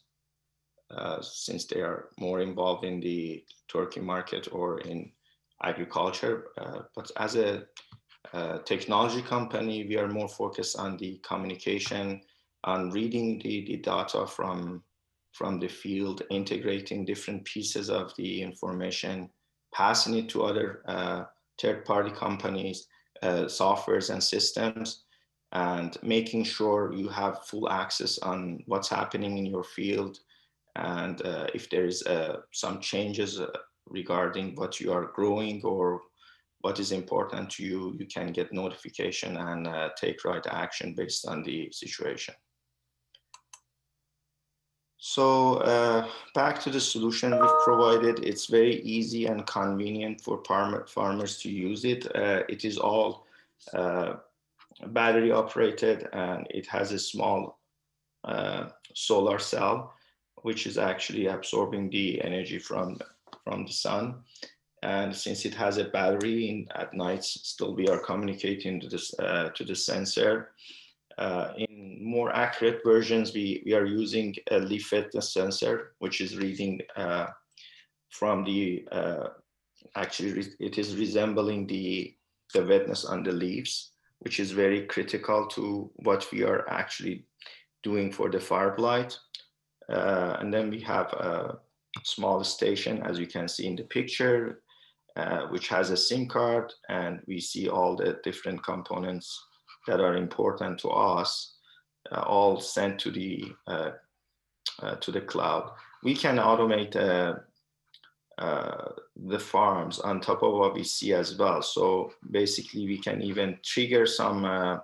since they are more involved in the Turkey market or in agriculture. But as a technology company, we are more focused on the communication, on reading the data from the field, integrating different pieces of the information, passing it to other third-party companies, softwares and systems, and making sure you have full access on what's happening in your field. And if there is some changes regarding what you are growing or what is important to you, you can get notification and take right action based on the situation. So back to the solution we've provided. It's very easy and convenient for farmers to use it. It is all battery operated, and it has a small solar cell, which is actually absorbing the energy from the sun. And since it has a battery, at night still we are communicating to the sensor. In more accurate versions, we are using a leaf wetness sensor, which is reading from the, actually it is resembling the wetness on the leaves, which is very critical to what we are actually doing for the fire blight. And then we have a small station, as you can see in the picture, which has a SIM card, and we see all the different components that are important to us, all sent to the cloud. We can automate the farms on top of what we see as well. So basically, we can even trigger some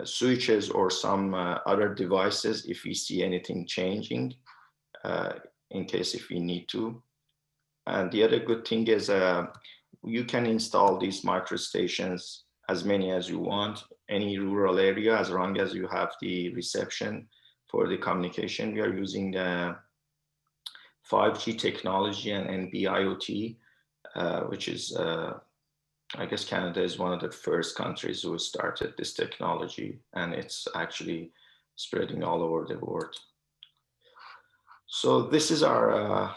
switches or some other devices if we see anything changing. in case if we need to. And the other good thing is you can install these micro stations as many as you want, any rural area, as long as you have the reception for the communication. We are using 5G technology and NB-IoT, which is, I guess Canada is one of the first countries who started this technology, and it's actually spreading all over the world. So this is our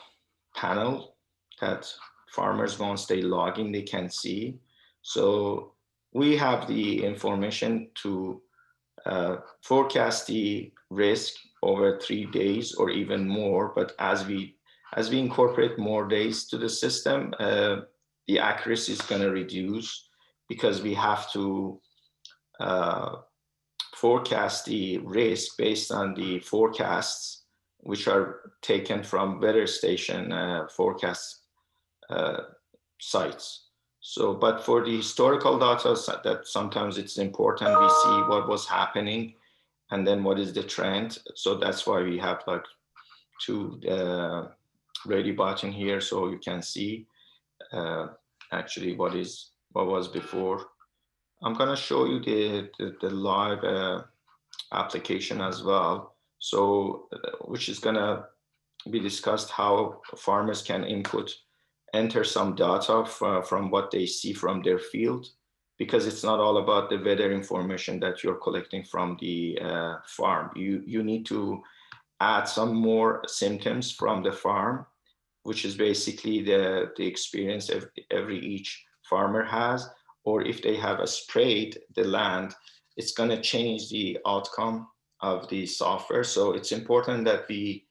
panel that farmers, once they log in, they can see. So we have the information to forecast the risk over 3 days or even more. But as we incorporate more days to the system, the accuracy is going to reduce because we have to forecast the risk based on the forecasts which are taken from weather station forecast sites. So, but for the historical data, that sometimes it's important we see what was happening and then what is the trend. So that's why we have like two ready button here, so you can see actually what was before. I'm gonna show you the live application as well. So, which is gonna be discussed how farmers can enter some data from what they see from their field, because it's not all about the weather information that you're collecting from the farm. You need to add some more symptoms from the farm, which is basically the experience each farmer has, or if they have sprayed the land, it's going to change the outcome of the software. So it's important that we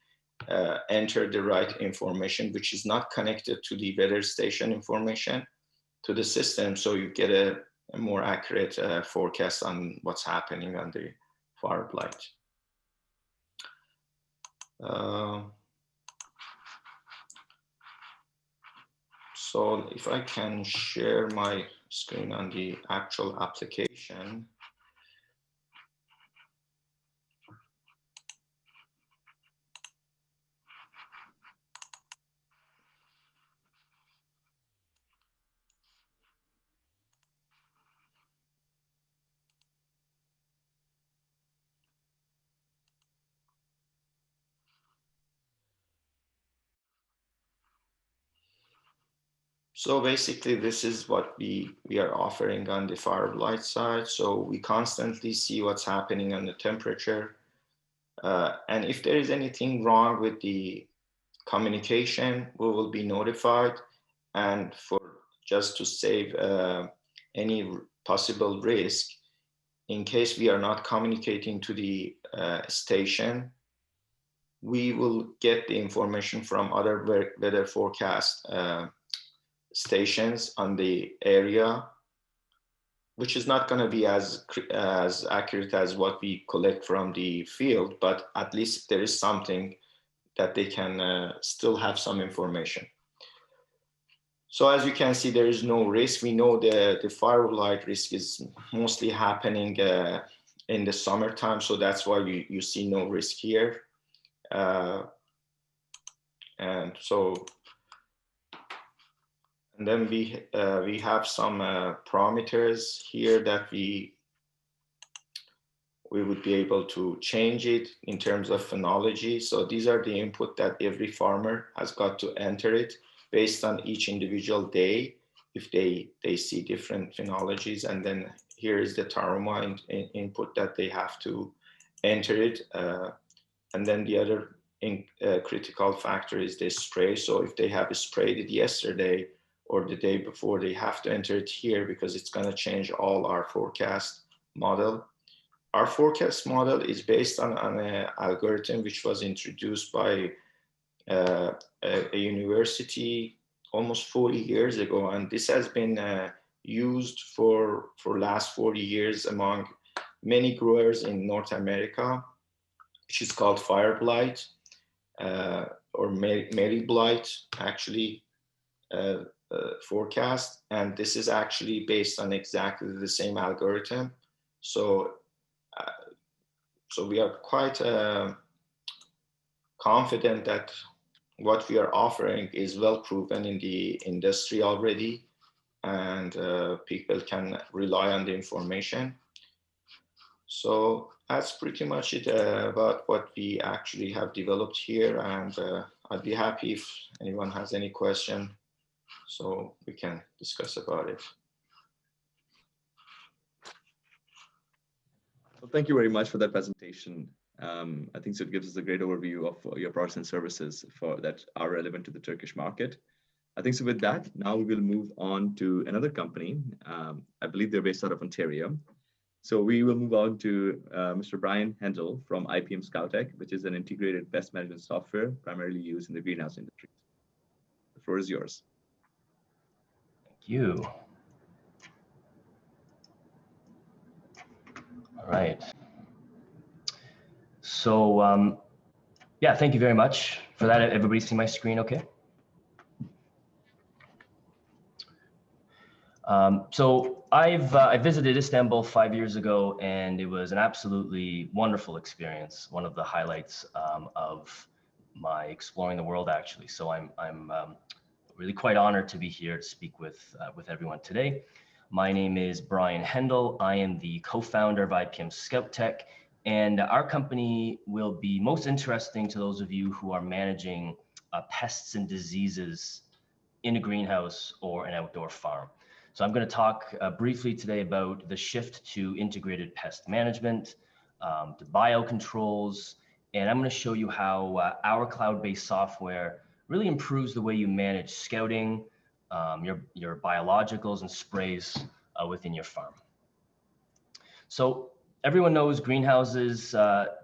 enter the right information, which is not connected to the weather station information, to the system, so you get a more accurate forecast on what's happening on the fire blight. So if I can share my screen on the actual application. So basically, this is what we are offering on the fire blight side. So we constantly see what's happening on the temperature. And if there is anything wrong with the communication, we will be notified. And for just to save any possible risk, in case we are not communicating to the station, we will get the information from other weather forecast stations on the area, which is not going to be as accurate as what we collect from the field, but at least there is something that they can still have some information. So as you can see, there is no risk. We know the fire blight risk is mostly happening in the summertime, so that's why you see no risk here. And so, and then we have some parameters here that we would be able to change it in terms of phenology. So these are the input that every farmer has got to enter it based on each individual day, if they see different phenologies. And then here is the taroma input that they have to enter it. And then the other critical factor is the spray. So if they have sprayed it yesterday or the day before, they have to enter it here because it's going to change all our forecast model. Our forecast model is based on an algorithm which was introduced by a university almost 40 years ago, and this has been used for last 40 years among many growers in North America, which is called fire blight or Mary blight, actually forecast. And this is actually based on exactly the same algorithm. So we are quite confident that what we are offering is well proven in the industry already, and people can rely on the information. So that's pretty much it about what we actually have developed here, and I'd be happy if anyone has any question, so we can discuss about it. Well, thank you very much for that presentation. I think so it gives us a great overview of your products and services that are relevant to the Turkish market. I think so with that, now we will move on to another company. I believe they're based out of Ontario. So we will move on to Mr. Brian Hendel from IPM Scoutek, which is an integrated pest management software primarily used in the greenhouse industry. The floor is yours. Thank you. All right. So yeah, thank you very much for that. Everybody see my screen okay? So I visited Istanbul 5 years ago, and it was an absolutely wonderful experience. One of the highlights of my exploring the world, actually. So I'm really quite honored to be here to speak with everyone today. My name is Brian Hendel. I am the co-founder of IPM Scoutek, and our company will be most interesting to those of you who are managing pests and diseases in a greenhouse or an outdoor farm. So I'm going to talk briefly today about the shift to integrated pest management, to biocontrols, and I'm going to show you how our cloud-based software really improves the way you manage scouting, your biologicals and sprays within your farm. So everyone knows greenhouses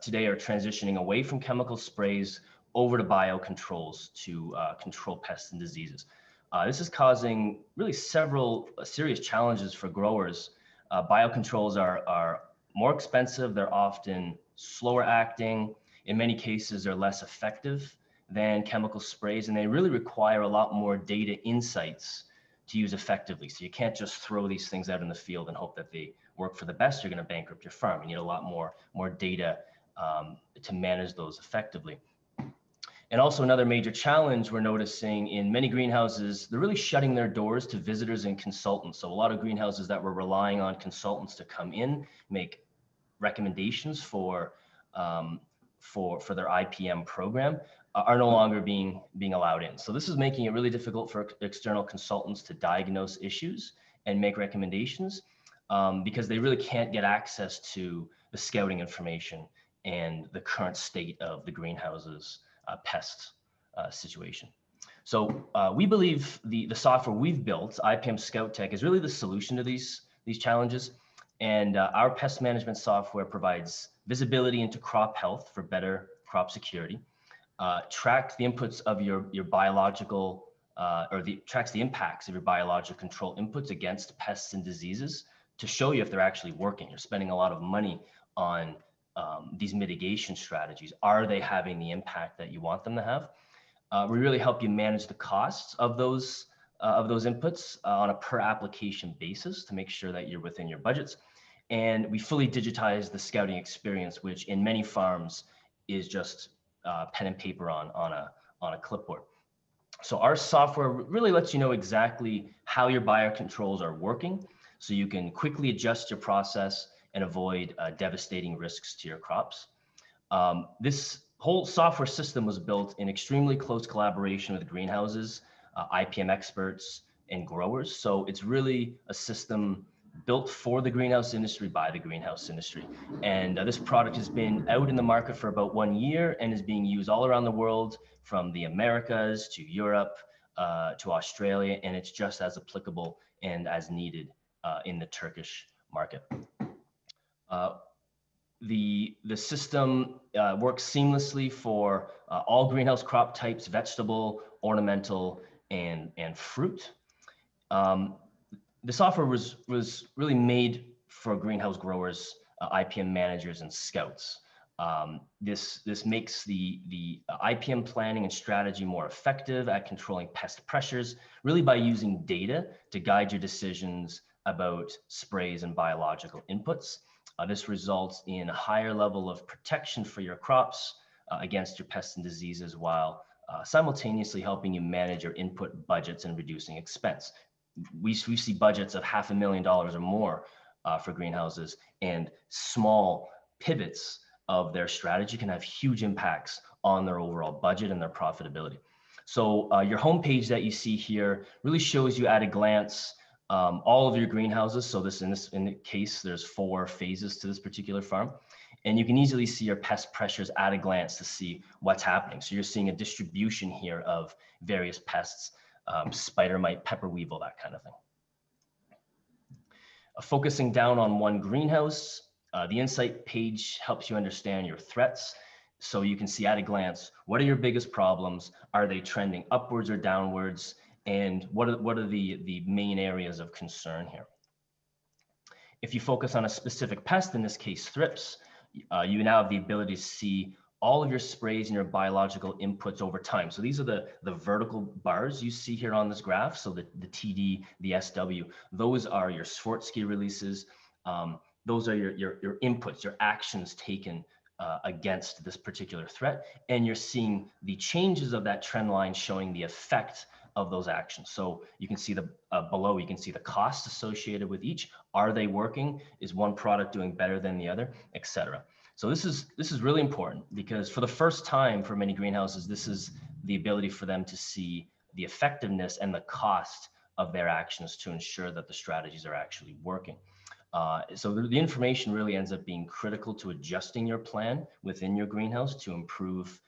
today are transitioning away from chemical sprays over to biocontrols to control pests and diseases. This is causing really several serious challenges for growers. Biocontrols are more expensive. They're often slower acting. In many cases, they're less effective than chemical sprays, and they really require a lot more data insights to use effectively. So you can't just throw these things out in the field and hope that they work for the best. You're going to bankrupt your farm. You need a lot more data to manage those effectively. And also another major challenge we're noticing in many greenhouses, they're really shutting their doors to visitors and consultants. So a lot of greenhouses that were relying on consultants to come in, make recommendations for their IPM program are no longer being allowed in. So this is making it really difficult for external consultants to diagnose issues and make recommendations because they really can't get access to the scouting information and the current state of the greenhouse's pest situation. So we believe the software we've built, IPM Scoutek, is really the solution to these challenges. And our pest management software provides visibility into crop health for better crop security, tracks the inputs of your biological, tracks the impacts of your biological control inputs against pests and diseases to show you if they're actually working. You're spending a lot of money on these mitigation strategies. Are they having the impact that you want them to have? We really help you manage the costs of those inputs on a per application basis to make sure that you're within your budgets. And we fully digitize the scouting experience, which in many farms is just pen and paper on a clipboard. So our software really lets you know exactly how your biocontrols are working, so you can quickly adjust your process and avoid devastating risks to your crops. This whole software system was built in extremely close collaboration with greenhouses, IPM experts, and growers. So it's really a system built for the greenhouse industry by the greenhouse industry. And this product has been out in the market for about 1 year and is being used all around the world, from the Americas to Europe to Australia, and it's just as applicable and as needed in the Turkish market. The system works seamlessly for all greenhouse crop types: vegetable, ornamental, and fruit. The software was really made for greenhouse growers, IPM managers, and scouts. This makes the IPM planning and strategy more effective at controlling pest pressures, really by using data to guide your decisions about sprays and biological inputs. This results in a higher level of protection for your crops, against your pests and diseases while simultaneously helping you manage your input budgets and reducing expense. We see budgets of $500,000 or more for greenhouses, and small pivots of their strategy can have huge impacts on their overall budget and their profitability. So your homepage that you see here really shows you at a glance all of your greenhouses. So in the case, there's 4 phases to this particular farm. And you can easily see your pest pressures at a glance to see what's happening. So you're seeing a distribution here of various pests, spider mite, pepper weevil, that kind of thing. Focusing down on one greenhouse, the insight page helps you understand your threats. So you can see at a glance, what are your biggest problems? Are they trending upwards or downwards? And what are the main areas of concern here? If you focus on a specific pest, in this case, thrips, you now have the ability to see all of your sprays and your biological inputs over time. So these are the vertical bars you see here on this graph. So the TD, the SW, those are your Forestry releases. Those are your inputs, your actions taken against this particular threat. And you're seeing the changes of that trend line showing the effect of those actions. So you can see below, you can see the costs associated with each. Are they working? Is one product doing better than the other, etc. So this is really important, because for the first time for many greenhouses, this is the ability for them to see the effectiveness and the cost of their actions to ensure that the strategies are actually working. So the information really ends up being critical to adjusting your plan within your greenhouse to improve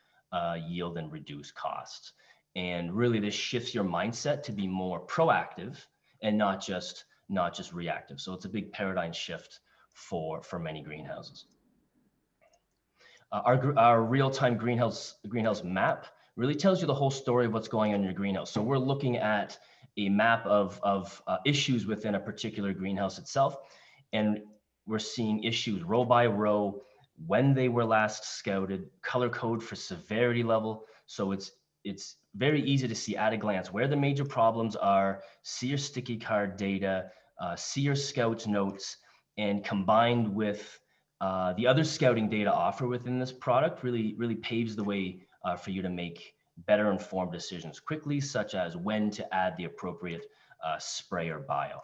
yield and reduce costs. And really this shifts your mindset to be more proactive and not just reactive. So it's a big paradigm shift for many greenhouses. Our real-time greenhouse map really tells you the whole story of what's going on in your greenhouse. So we're looking at a map of issues within a particular greenhouse itself. And we're seeing issues row by row, when they were last scouted, color code for severity level. So it's very easy to see at a glance where the major problems are, see your sticky card data, see your scout notes, and combined with the other scouting data offered within this product really paves the way for you to make better informed decisions quickly, such as when to add the appropriate spray or bio.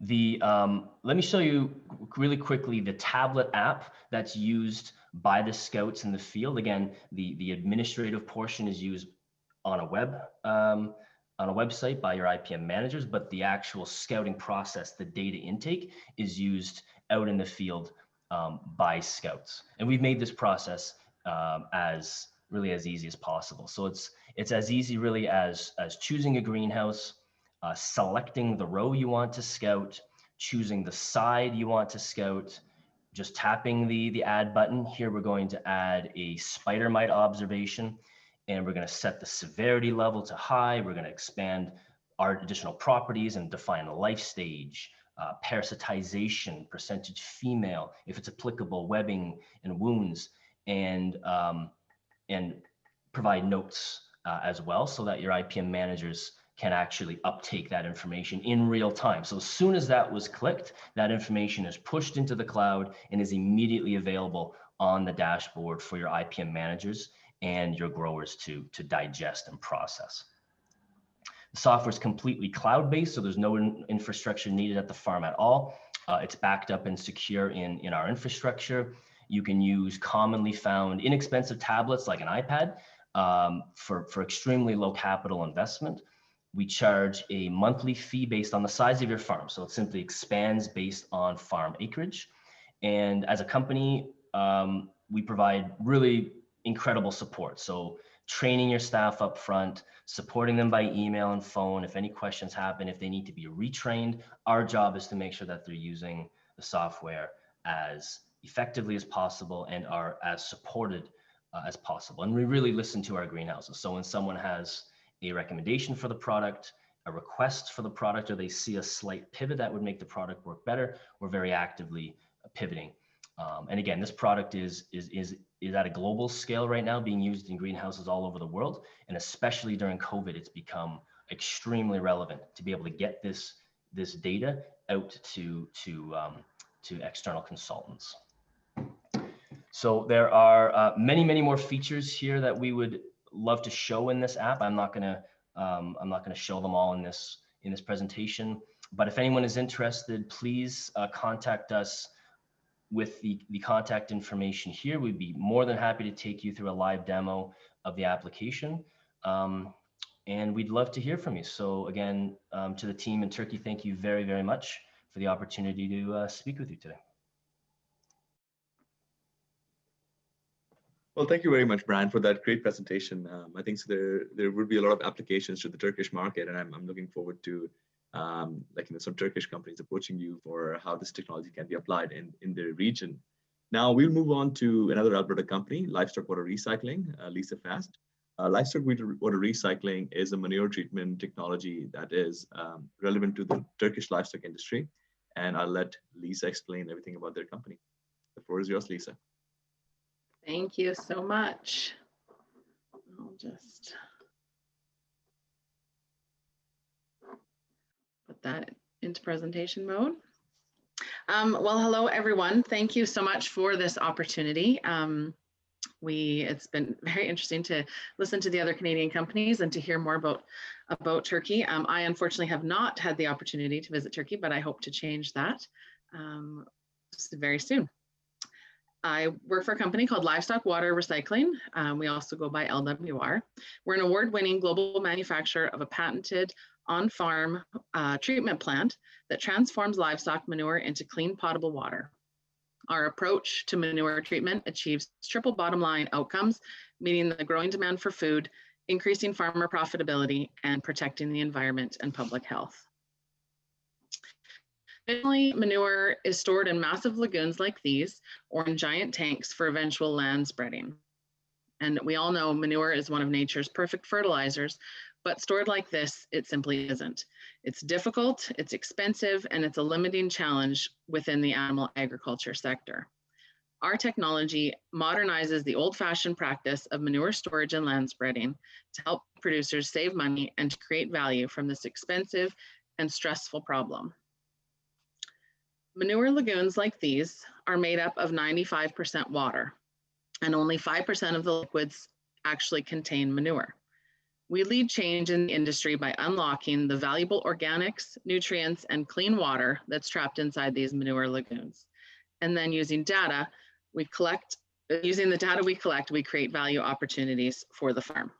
Let me show you really quickly the tablet app that's used by the scouts in the field. Again, the administrative portion is used on a website by your IPM managers, but the actual scouting process, the data intake, is used out in the field by scouts. And we've made this process as easy as possible. So it's as easy really as choosing a greenhouse, selecting the row you want to scout, choosing the side you want to scout, just tapping the add button. Here we're going to add a spider mite observation, and we're going to set the severity level to high. We're going to expand our additional properties and define a life stage, parasitization, percentage female, if it's applicable, webbing and wounds, and provide notes as well, so that your IPM managers can actually uptake that information in real time. So as soon as that was clicked, that information is pushed into the cloud and is immediately available on the dashboard for your IPM managers and your growers to digest and process. The software is completely cloud-based, so there's no infrastructure needed at the farm at all. It's backed up and secure in our infrastructure. You can use commonly found inexpensive tablets like an iPad for extremely low capital investment. We charge a monthly fee based on the size of your farm. So it simply expands based on farm acreage. And as a company, we provide really incredible support. So training your staff up front, supporting them by email and phone. If any questions happen, if they need to be retrained, our job is to make sure that they're using the software as effectively as possible and are as supported as possible. And we really listen to our greenhouses. So when someone has a recommendation for the product, a request for the product, or they see a slight pivot that would make the product work better, we're very actively pivoting. And again, this product is at a global scale right now, being used in greenhouses all over the world. And especially during COVID, it's become extremely relevant to be able to get this data out to external consultants. So there are many more features here that we would love to show in this app. I'm not gonna show them all in this presentation, but if anyone is interested, please contact us with the contact information here. We'd be more than happy to take you through a live demo of the application. And we'd love to hear from you. So again, to the team in Turkey, thank you very, very much for the opportunity to speak with you today. Well, thank you very much, Brian, for that great presentation. I think so there will be a lot of applications to the Turkish market, and I'm looking forward to some Turkish companies approaching you for how this technology can be applied in their region. Now we'll move on to another Alberta company, Livestock Water Recycling, Lisa Fast. Livestock water recycling is a manure treatment technology that is relevant to the Turkish livestock industry. And I'll let Lisa explain everything about their company. The floor is yours, Lisa. Thank you so much. I'll just put that into presentation mode. Well, hello, everyone. Thank you so much for this opportunity. It's been very interesting to listen to the other Canadian companies and to hear more about Turkey. I unfortunately have not had the opportunity to visit Turkey, but I hope to change that very soon. I work for a company called Livestock Water Recycling. We also go by LWR. We're an award-winning global manufacturer of a patented on-farm treatment plant that transforms livestock manure into clean potable water. Our approach to manure treatment achieves triple bottom line outcomes, meeting the growing demand for food, increasing farmer profitability, and protecting the environment and public health. Traditionally, manure is stored in massive lagoons like these or in giant tanks for eventual land spreading. And we all know manure is one of nature's perfect fertilizers, but stored like this, it simply isn't. It's difficult, it's expensive, and it's a limiting challenge within the animal agriculture sector. Our technology modernizes the old-fashioned practice of manure storage and land spreading to help producers save money and to create value from this expensive and stressful problem. Manure lagoons like these are made up of 95% water, and only 5% of the liquids actually contain manure. We lead change in the industry by unlocking the valuable organics, nutrients, and clean water that's trapped inside these manure lagoons. And then using the data we collect, we create value opportunities for the farm.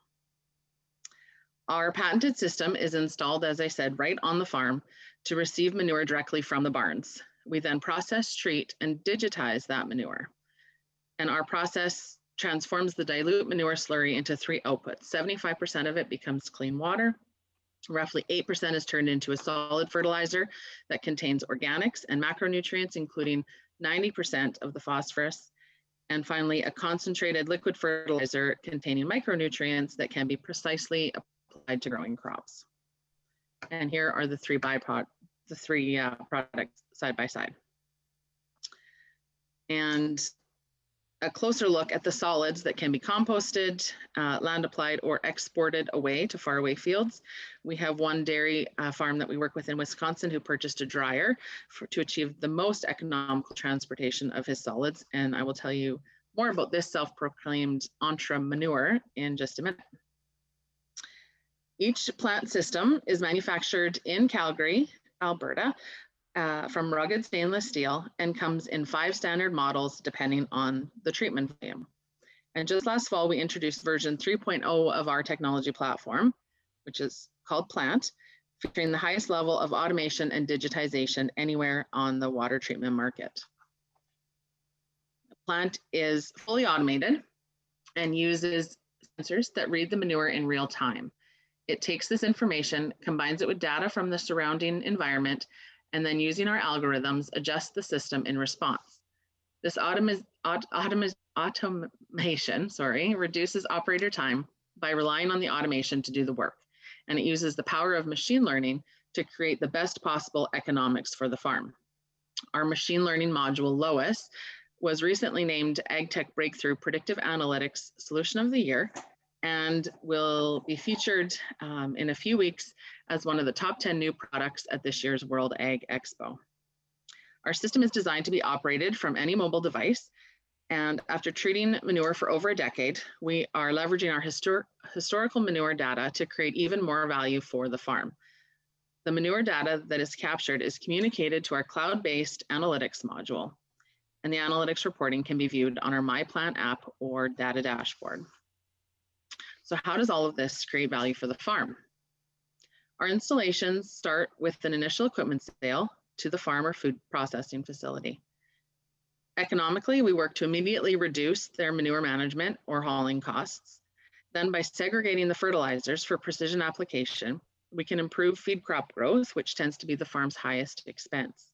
Our patented system is installed, as I said, right on the farm to receive manure directly from the barns. We then process, treat, and digitize that manure. And our process transforms the dilute manure slurry into three outputs. 75% of it becomes clean water. Roughly 8% is turned into a solid fertilizer that contains organics and macronutrients, including 90% of the phosphorus. And finally, a concentrated liquid fertilizer containing micronutrients that can be precisely applied to growing crops. And here are the three products side by side. And a closer look at the solids that can be composted, land applied, or exported away to faraway fields. We have one dairy farm that we work with in Wisconsin who purchased a dryer to achieve the most economical transportation of his solids. And I will tell you more about this self-proclaimed entrepreneur in just a minute. Each plant system is manufactured in Calgary, Alberta, from rugged stainless steel and comes in 5 standard models depending on the treatment volume. And just last fall, we introduced version 3.0 of our technology platform, which is called Plant, featuring the highest level of automation and digitization anywhere on the water treatment market. The Plant is fully automated and uses sensors that read the manure in real time. It takes this information, combines it with data from the surrounding environment, and then using our algorithms, adjust the system in response. This automation reduces operator time by relying on the automation to do the work. And it uses the power of machine learning to create the best possible economics for the farm. Our machine learning module, Lois, was recently named AgTech Breakthrough Predictive Analytics Solution of the Year, and will be featured in a few weeks as one of the top 10 new products at this year's World Ag Expo. Our system is designed to be operated from any mobile device, And after treating manure for over a decade, we are leveraging our historical manure data to create even more value for the farm. The manure data that is captured is communicated to our cloud-based analytics module, and the analytics reporting can be viewed on our MyPlant app or data dashboard. So how does all of this create value for the farm? Our installations start with an initial equipment sale to the farm or food processing facility. Economically, we work to immediately reduce their manure management or hauling costs. Then by segregating the fertilizers for precision application, we can improve feed crop growth, which tends to be the farm's highest expense.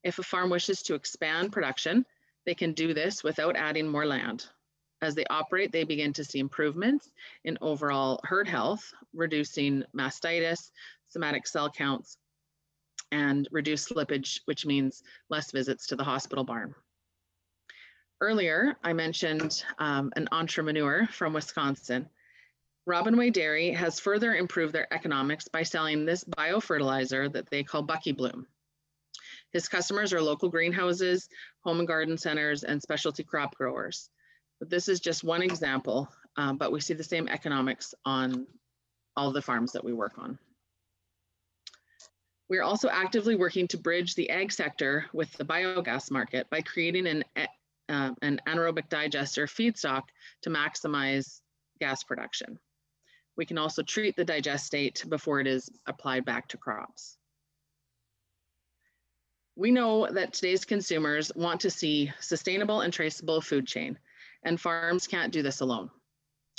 If a farm wishes to expand production, they can do this without adding more land. As they operate, they begin to see improvements in overall herd health, reducing mastitis, somatic cell counts, and reduced slippage, which means less visits to the hospital barn. Earlier, I mentioned an entrepreneur from Wisconsin. Robin Way Dairy has further improved their economics by selling this biofertilizer that they call Bucky Bloom. His customers are local greenhouses, home and garden centers, and specialty crop growers. But this is just one example, but we see the same economics on all the farms that we work on. We're also actively working to bridge the ag sector with the biogas market by creating an anaerobic digester feedstock to maximize gas production. We can also treat the digestate before it is applied back to crops. We know that today's consumers want to see sustainable and traceable food chain, and farms can't do this alone.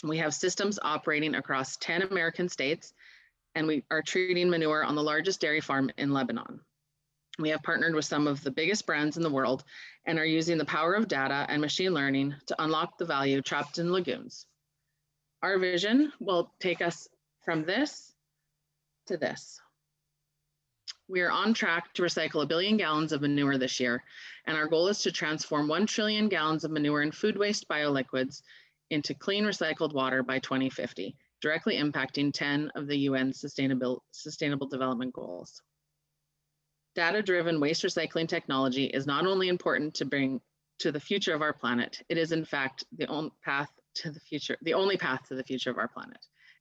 We have systems operating across 10 American states, and we are treating manure on the largest dairy farm in Lebanon. We have partnered with some of the biggest brands in the world and are using the power of data and machine learning to unlock the value trapped in lagoons. Our vision will take us from this to this. We are on track to recycle 1 billion gallons of manure this year, and our goal is to transform 1 trillion gallons of manure and food waste bioliquids into clean recycled water by 2050, directly impacting 10 of the UN Sustainable Development Goals. Data-driven waste recycling technology is not only important to bring to the future of our planet, it is in fact the only path to the future of our planet.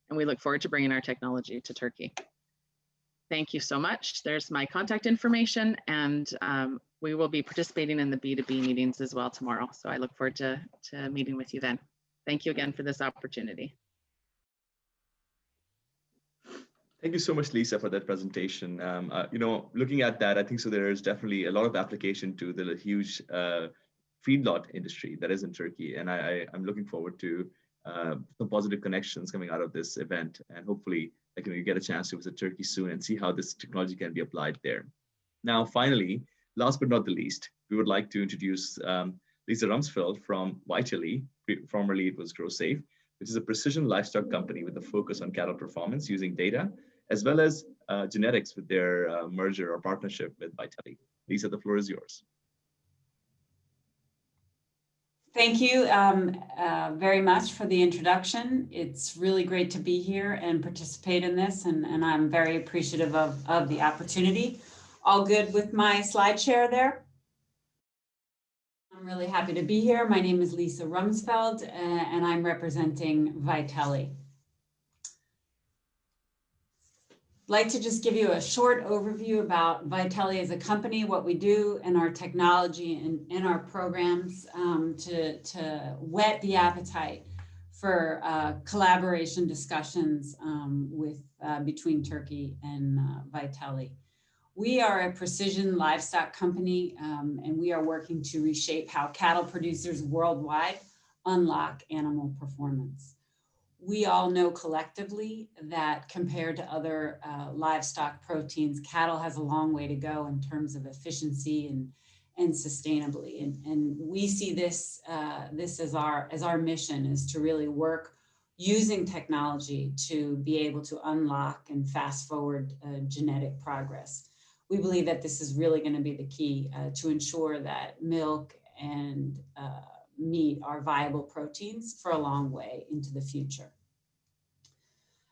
And we look forward to bringing our technology to Turkey. Thank you so much. There's my contact information, and we will be participating in the B2B meetings as well tomorrow. So I look forward to meeting with you then. Thank you again for this opportunity. Thank you so much, Lisa, for that presentation. Looking at that, I think so there is definitely a lot of application to the huge feedlot industry that is in Turkey. And I'm looking forward to some positive connections coming out of this event. And hopefully, you get a chance to visit Turkey soon and see how this technology can be applied there. Now, finally, last but not the least, we would like to introduce Lisa Rumsfeld from Vytelle. Formerly it was GrowSafe, which is a precision livestock company with a focus on cattle performance using data, as well as genetics with their merger or partnership with Vytelle. Lisa, the floor is yours. Thank you very much for the introduction. It's really great to be here and participate in this, and I'm very appreciative of the opportunity. All good with my slide share there? I'm really happy to be here. My name is Lisa Rumsfeld, and I'm representing Vytelle. I'd like to just give you a short overview about Vytelle as a company, what we do, and our technology and our programs to whet the appetite for collaboration discussions between Turkey and Vytelle. We are a precision livestock company, and we are working to reshape how cattle producers worldwide unlock animal performance. We all know collectively that compared to other livestock proteins, cattle has a long way to go in terms of efficiency and sustainably. And we see this as our mission, is to really work using technology to be able to unlock and fast forward genetic progress. We believe that this is really going to be the key to ensure that milk and meat are viable proteins for a long way into the future.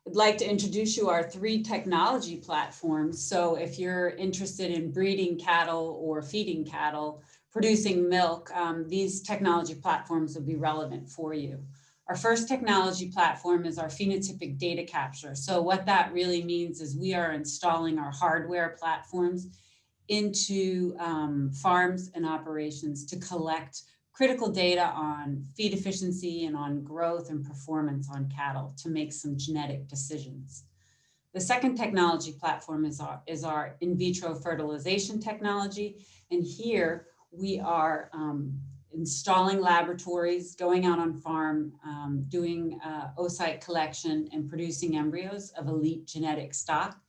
I'd like to introduce you our 3 technology platforms. So if you're interested in breeding cattle or feeding cattle, producing milk, these technology platforms will be relevant for you. Our first technology platform is our phenotypic data capture. So what that really means is we are installing our hardware platforms into farms and operations to collect critical data on feed efficiency and on growth and performance on cattle to make some genetic decisions. The second technology platform is our in vitro fertilization technology. And here we are installing laboratories, going out on farm, doing oocyte collection and producing embryos of elite genetic stock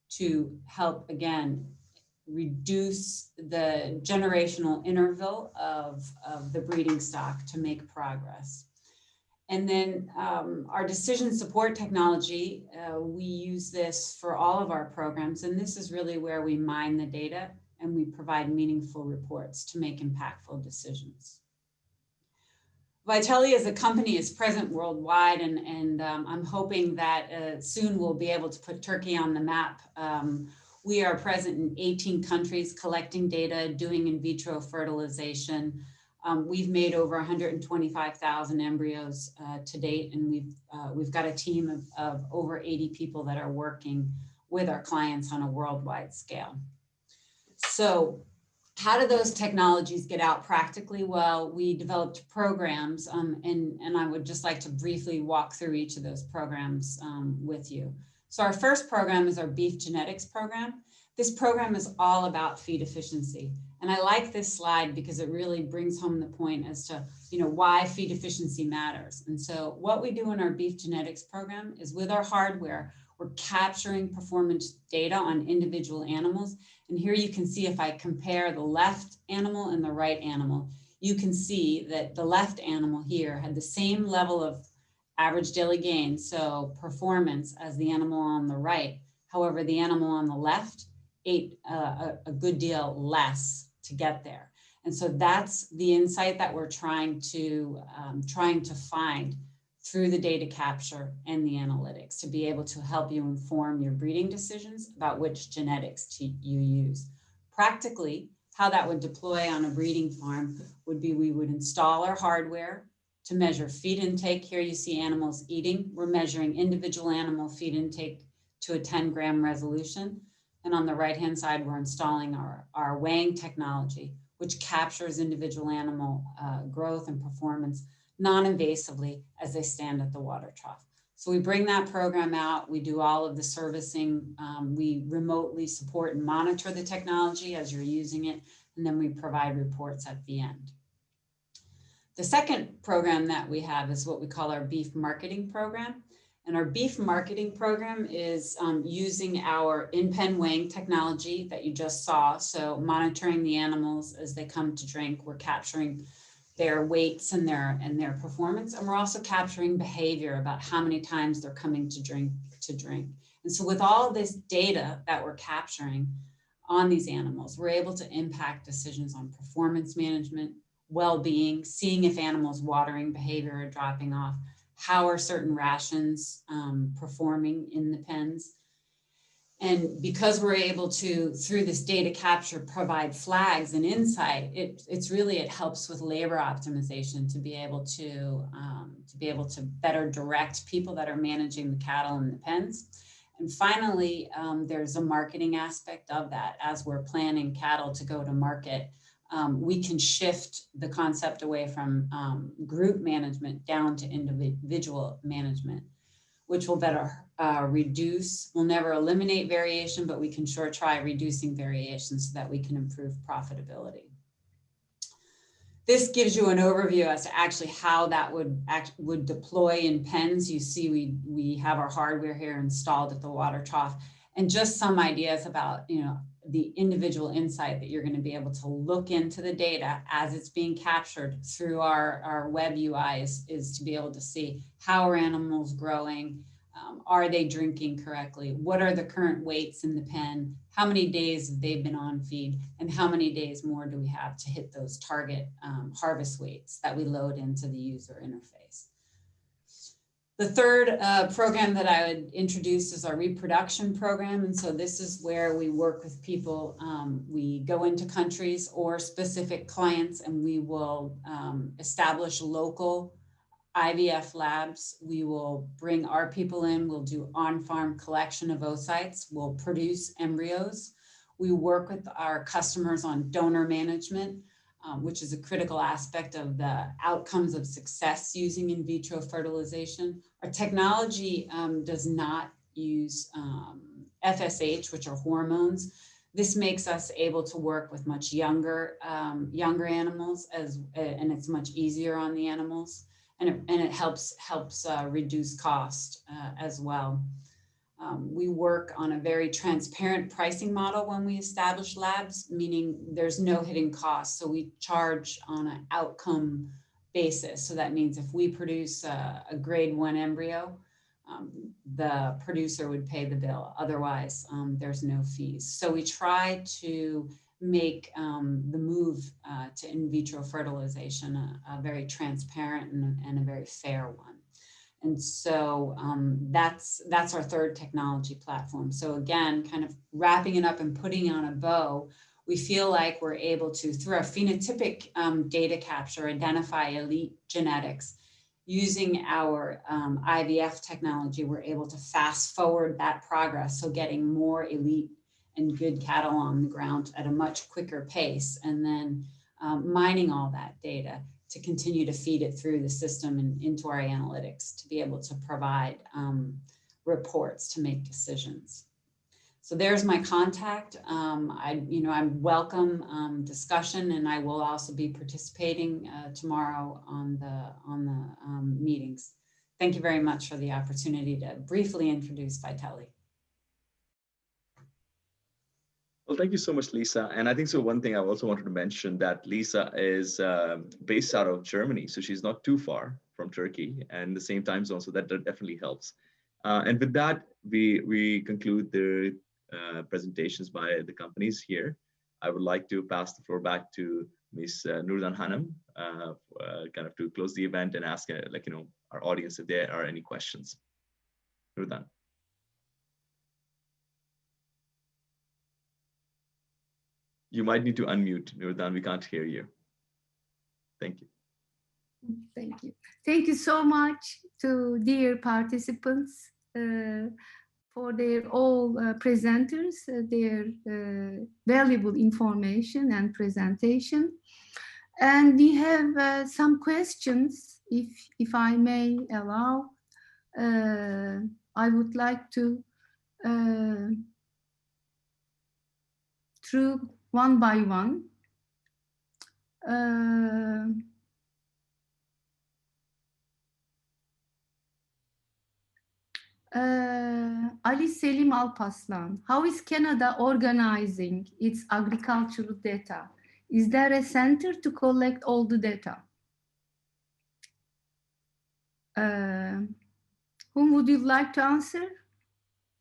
to help, again, reduce the generational interval of the breeding stock to make progress. And then our decision support technology, we use this for all of our programs. And this is really where we mine the data and we provide meaningful reports to make impactful decisions. Vytelle as a company is present worldwide, and I'm hoping that soon we'll be able to put Turkey on the map. We are present in 18 countries collecting data, doing in vitro fertilization. We've made over 125,000 embryos to date, and we've got a team of over 80 people that are working with our clients on a worldwide scale. So how do those technologies get out practically? Well, we developed programs, and I would just like to briefly walk through each of those programs with you. So our first program is our beef genetics program. This program is all about feed efficiency. And I like this slide because it really brings home the point as to, why feed efficiency matters. And so what we do in our beef genetics program is with our hardware, we're capturing performance data on individual animals. And here you can see if I compare the left animal and the right animal, you can see that the left animal here had the same level of average daily gain, so performance, as the animal on the right. However, the animal on the left ate a good deal less to get there. And so that's the insight that we're trying to find through the data capture and the analytics to be able to help you inform your breeding decisions about which genetics you use. Practically, how that would deploy on a breeding farm would be we would install our hardware to measure feed intake. Here you see animals eating. We're measuring individual animal feed intake to a 10-gram resolution. And on the right-hand side, we're installing our weighing technology, which captures individual animal growth and performance non-invasively as they stand at the water trough. So we bring that program out. We do all of the servicing. We remotely support and monitor the technology as you're using it. And then we provide reports at the end. The second program that we have is what we call our beef marketing program. And our beef marketing program is using our in-pen weighing technology that you just saw. So monitoring the animals as they come to drink, we're capturing their weights and their performance. And we're also capturing behavior about how many times they're coming to drink. And so with all this data that we're capturing on these animals, we're able to impact decisions on performance management, well-being, seeing if animals' watering behavior are dropping off, how are certain rations performing in the pens. And because we're able to, through this data capture, provide flags and insight, it helps with labor optimization to be able to better direct people that are managing the cattle in the pens. And finally, there's a marketing aspect of that. As we're planning cattle to go to market, we can shift the concept away from group management down to individual management, which will better reduce, we'll never eliminate variation, but we can sure try reducing variation so that we can improve profitability. This gives you an overview as to actually how that would deploy in pens. You see we have our hardware here installed at the water trough, and just some ideas about the individual insight that you're going to be able to look into the data as it's being captured through our web UI is to be able to see how are animals growing, are they drinking correctly, what are the current weights in the pen, how many days have they been on feed, and how many days more do we have to hit those target harvest weights that we load into the user interface. The third program that I would introduce is our reproduction program. And so this is where we work with people. We go into countries or specific clients and we will establish local IVF labs. We will bring our people in, we'll do on-farm collection of oocytes, we'll produce embryos. We work with our customers on donor management, which is a critical aspect of the outcomes of success using in vitro fertilization. Our technology does not use FSH, which are hormones. This makes us able to work with much younger animals, and it's much easier on the animals, and it helps reduce cost as well. We work on a very transparent pricing model when we establish labs, meaning there's no hidden costs. So we charge on an outcome basis. So that means if we produce a grade 1 embryo, the producer would pay the bill. Otherwise, there's no fees. So we try to make the move to in vitro fertilization a very transparent and a very fair one. And so that's our third technology platform. So again, kind of wrapping it up and putting it on a bow, we feel like we're able to, through our phenotypic data capture, identify elite genetics. Using our IVF technology, we're able to fast forward that progress. So getting more elite and good cattle on the ground at a much quicker pace, and then mining all that data to continue to feed it through the system and into our analytics to be able to provide reports to make decisions. So there's my contact. I welcome discussion, and I will also be participating tomorrow on the meetings. Thank you very much for the opportunity to briefly introduce Vytelle. Well, thank you so much, Lisa. And I think so one thing I also wanted to mention that Lisa is based out of Germany, so she's not too far from Turkey and the same time zone, so that definitely helps. And with that, we conclude the presentations by the companies here. I would like to pass the floor back to Ms. Nurdan Hanım, kind of to close the event and ask our audience if there are any questions. Nurdan. You might need to unmute, Nurdan. We can't hear you. Thank you. Thank you. Thank you so much to dear participants for their all presenters, their valuable information and presentation. And we have some questions, if I may allow. I would like to, through one by one. Ali Selim Alpaslan, how is Canada organizing its agricultural data? Is there a center to collect all the data? Whom would you like to answer?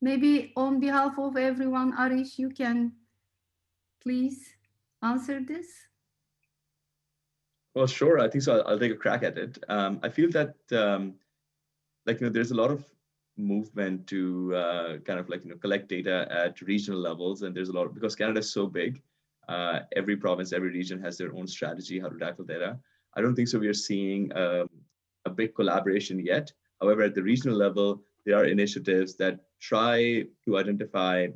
Maybe on behalf of everyone, Arish, you can please answer this. Well, sure. I think so. I'll take a crack at it. I feel that there's a lot of movement to collect data at regional levels, and there's a lot because Canada is so big. Every province, every region has their own strategy how to tackle data. I don't think so. We are seeing a big collaboration yet. However, at the regional level, there are initiatives that try to identify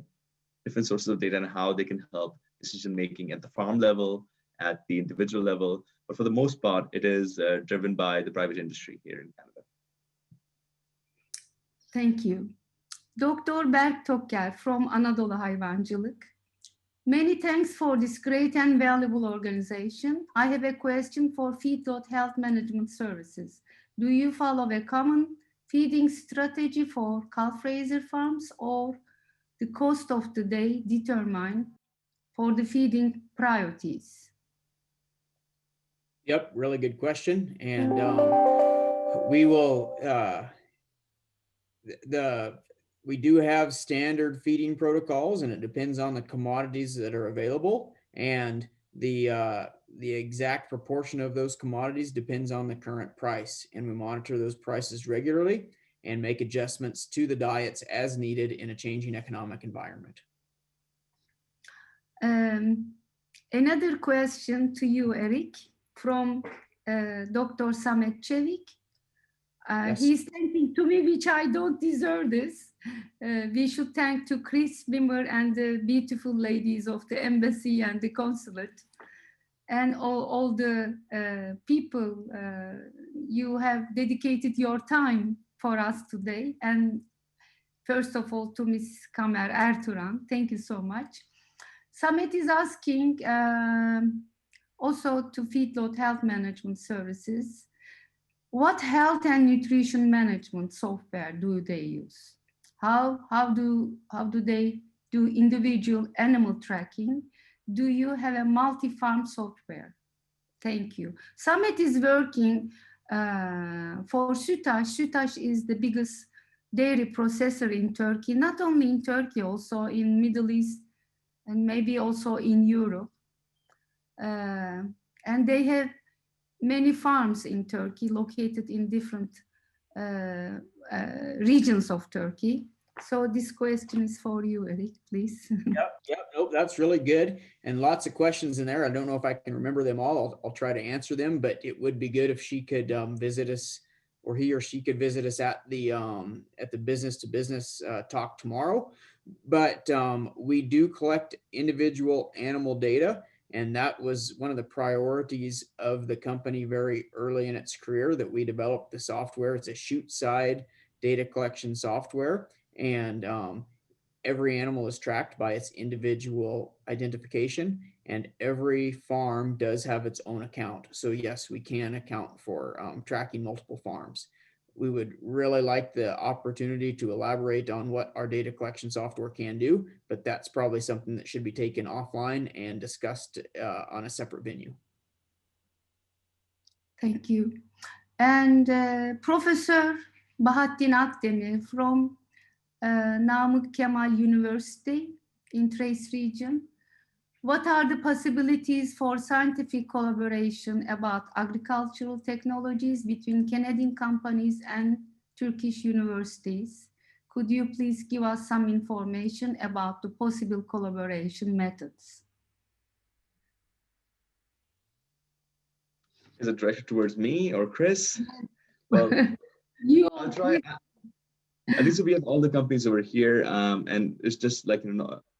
different sources of data and how they can help decision making at the farm level, at the individual level. But for the most part, it is driven by the private industry here in Canada. Thank you. Dr. Berk Tokker from Anadolu Hayvancılık. Many thanks for this great and valuable organization. I have a question for Feedlot Health Management Services. Do you follow a common feeding strategy for calf raiser farms, or the cost of the day determined for the feeding priorities? Yep, really good question. And we will, we do have standard feeding protocols, and it depends on the commodities that are available, and the exact proportion of those commodities depends on the current price, and we monitor those prices regularly. and make adjustments to the diets as needed in a changing economic environment. Another question to you, Eric, from Dr. Samet Çevik. Yes. He's thanking to me, which I don't deserve this. We should thank to Chris Wimmer and the beautiful ladies of the embassy and the consulate, and all the people. You have dedicated your time for us today. And first of all, to Ms. Kamer Ertuğran, thank you so much. Samet is asking also to Feedlot Health Management Services, what health and nutrition management software do they use? How do they do individual animal tracking? Do you have a multi-farm software? Thank you. Samet is working for Sütaş. Sütaş is the biggest dairy processor in Turkey, not only in Turkey, also in Middle East and maybe also in Europe. And they have many farms in Turkey located in different regions of Turkey. So this question is for you, Eric, please. Yep, nope, that's really good. And lots of questions in there. I don't know if I can remember them all. I'll try to answer them, but it would be good if she could visit us, or he or she could visit us at the business to business talk tomorrow. But we do collect individual animal data. And that was one of the priorities of the company very early in its career, that we developed the software. It's a chute side data collection software. And every animal is tracked by its individual identification, and every farm does have its own account. So yes, we can account for tracking multiple farms. We would really like the opportunity to elaborate on what our data collection software can do, but that's probably something that should be taken offline and discussed on a separate venue. Thank you. And Professor Bahattin Akdemir from Namık Kemal University in Trace region. What are the possibilities for scientific collaboration about agricultural technologies between Canadian companies and Turkish universities? Could you please give us some information about the possible collaboration methods? Is it directed towards me or Chris? Well, I'll try. At least we have all the companies over here, and it's just like,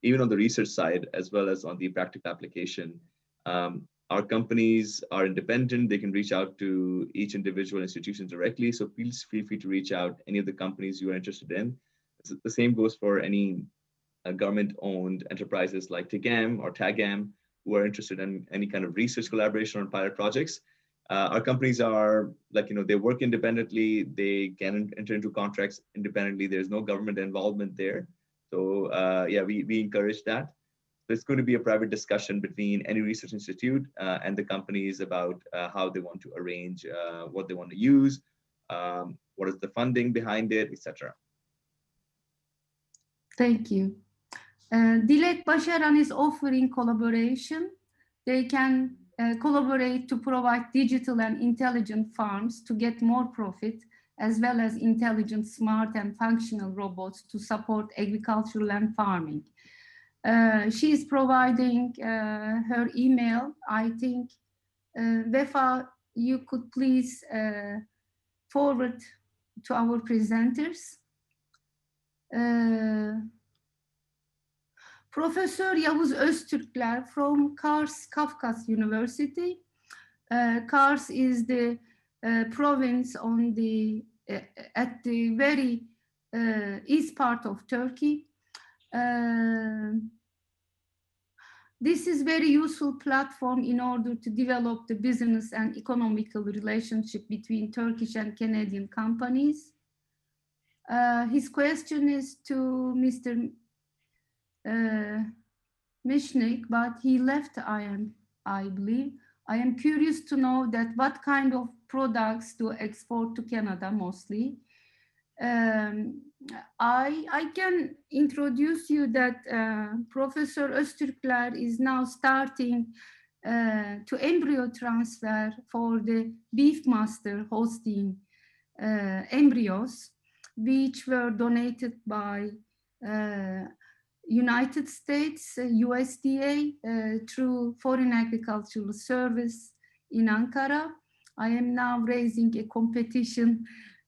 even on the research side as well as on the practical application, our companies are independent. They can reach out to each individual institution directly. So please feel free to reach out any of the companies you are interested in. The same goes for any government-owned enterprises like TIGEM or TAGEM who are interested in any kind of research collaboration on pilot projects. Our companies are like, they work independently. They can enter into contracts independently. There's no government involvement there. So yeah, we encourage that. So it's going to be a private discussion between any research institute and the companies about how they want to arrange, what they want to use, what is the funding behind it, etc. Thank you. DEIK Başaran is offering collaboration. They can collaborate to provide digital and intelligent farms to get more profit, as well as intelligent, smart, and functional robots to support agricultural and farming. She is providing her email. I think, Vefa, you could please forward to our presenters. Professor Yavuz Öztürkler from Kars Kafkas University. Kars is the province on the at the very east part of Turkey. This is very useful platform in order to develop the business and economical relationship between Turkish and Canadian companies. His question is to Mr. Mishnik, but he left, I believe. I am curious to know that what kind of products to export to Canada mostly. I can introduce you that Professor Öztürkler is now starting to embryo transfer for the Beef Master hosting embryos. which were donated by United States, USDA, through Foreign Agricultural Service in Ankara. I am now raising a competition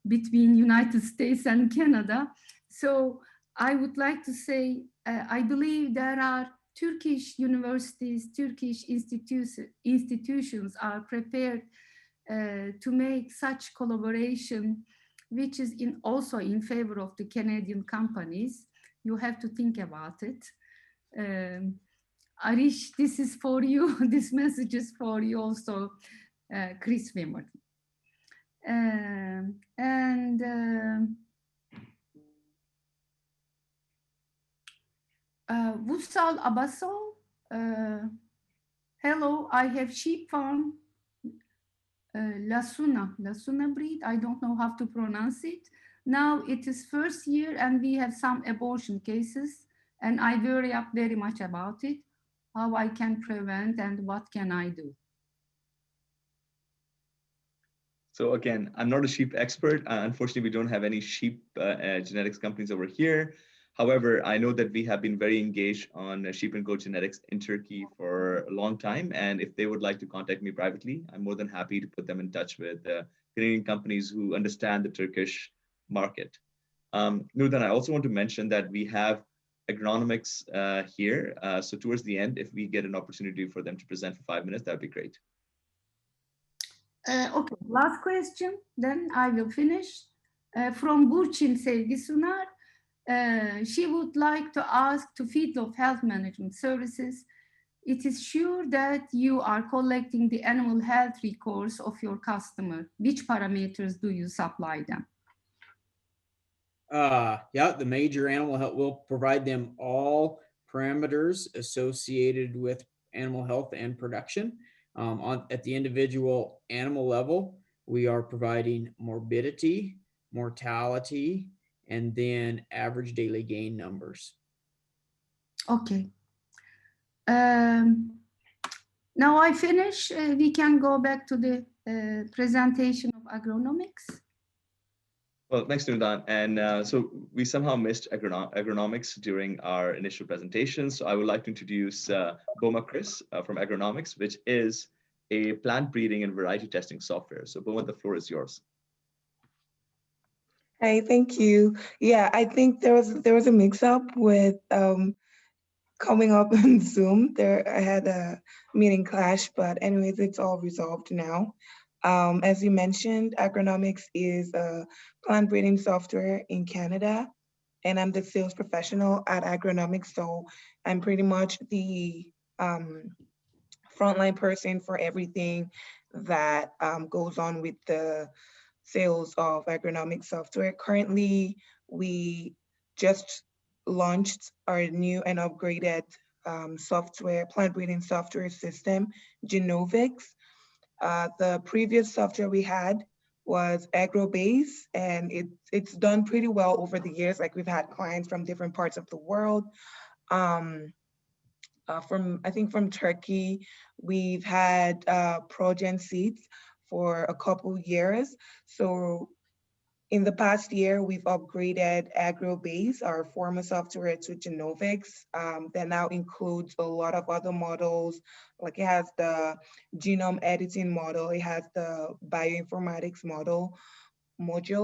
between United States and Canada. So I would like to say, I believe there are Turkish universities, Turkish institutions are prepared to make such collaboration, which is also in favor of the Canadian companies. You have to think about it. Arish, this is for you. This message is for you also, Chris Wimmer. Vussal Abbasol, hello, I have sheep farm, Lasuna breed, I don't know how to pronounce it. Now it is first year and we have some abortion cases and I worry up very much about it, how I can prevent and what can I do. So again, I'm not a sheep expert. Unfortunately, we don't have any sheep genetics companies over here. However, I know that we have been very engaged on sheep and goat genetics in Turkey for a long time. And if they would like to contact me privately, I'm more than happy to put them in touch with Canadian companies who understand the Turkish market. Nurdan, I also want to mention that we have Agronomix here. So towards the end, if we get an opportunity for them to present for 5 minutes, that'd be great. Okay, last question, then I will finish. From Burçin Sevgi Sunar, she would like to ask to Feedlot Health Management Services, it is sure that you are collecting the animal health records of your customer. Which parameters do you supply them? Yeah, the major animal health will provide them all parameters associated with animal health and production. At the individual animal level, we are providing morbidity, mortality, and then average daily gain numbers. Okay. Now I finish. We can go back to the presentation of Agronomix. Well, thanks, Nurdan. And so we somehow missed Agronomix during our initial presentation. So I would like to introduce Boma Chris from Agronomix, which is a plant breeding and variety testing software. So Boma, the floor is yours. Hi, thank you. Yeah, I think there was a mix-up with coming up on Zoom. I had a meeting clash, but anyways, it's all resolved now. As you mentioned, Agronomix is a plant breeding software in Canada, and I'm the sales professional at Agronomix. So I'm pretty much the frontline person for everything that goes on with the sales of Agronomix software. Currently, we just launched our new and upgraded software, plant breeding software system, Genovix. The previous software we had was agro-based, and it's done pretty well over the years. Like, we've had clients from different parts of the world. I think from Turkey, we've had Progen seeds for a couple years. So in the past year, we've upgraded AgroBase, our former software, to Genovix. That now includes a lot of other models. Like, it has the genome editing model, it has the bioinformatics module.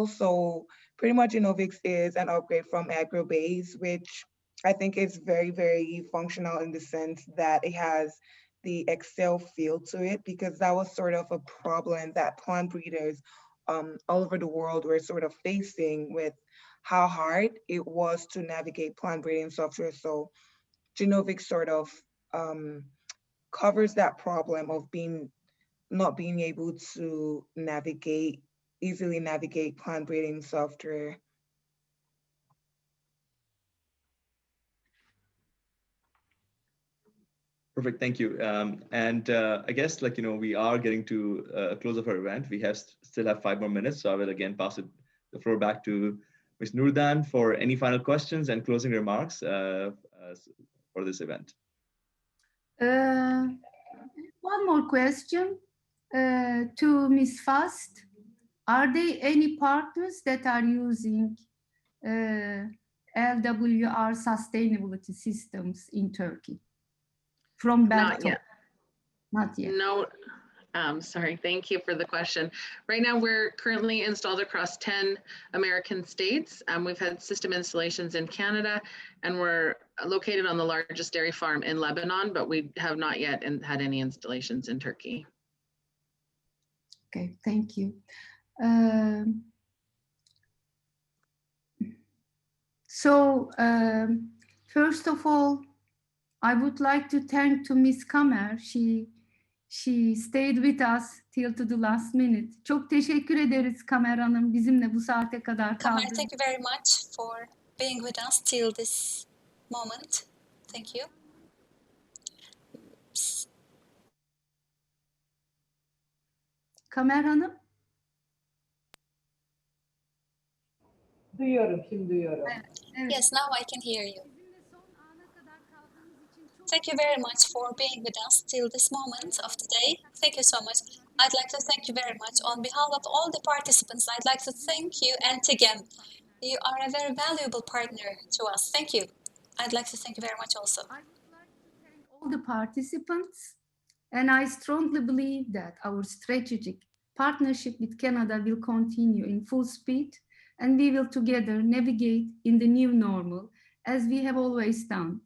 So pretty much Genovix is an upgrade from AgroBase, which I think is very, very functional in the sense that it has the Excel feel to it, because that was sort of a problem that plant breeders all over the world were sort of facing with how hard it was to navigate plant breeding software. So Genovix sort of covers that problem of not being able to easily navigate plant breeding software. Perfect, thank you. I guess, like, we are getting to a close of our event. We still have 5 more minutes, so I will again pass the floor back to Ms. Nurdan for any final questions and closing remarks for this event. One more question to Ms. Fast. Are there any partners that are using LWR sustainability systems in Turkey? From Not Belto. yet. Not yet. No, sorry, thank you for the question. Right now, we're currently installed across 10 American states. We've had system installations in Canada, and we're located on the largest dairy farm in Lebanon, but we have not yet had any installations in Turkey. Okay, thank you. First of all, I would like to thank to Ms. Kamer. She stayed with us till to the last minute. Çok teşekkür ederiz Kamer Hanım bizimle bu saate kadar Kamer, kaldığınız. thank you very much for being with us till this moment. Thank you. Kamer Hanım. Duyuyorum, şimdi duyuyorum. Evet. Yes, now I can hear you. Thank you very much for being with us till this moment of the day. Thank you so much. I'd like to thank you very much. On behalf of all the participants, I'd like to thank you and TIGEM. You are a very valuable partner to us. Thank you. I'd like to thank you very much also. I would like to thank all the participants, and I strongly believe that our strategic partnership with Canada will continue in full speed, and we will together navigate in the new normal as we have always done.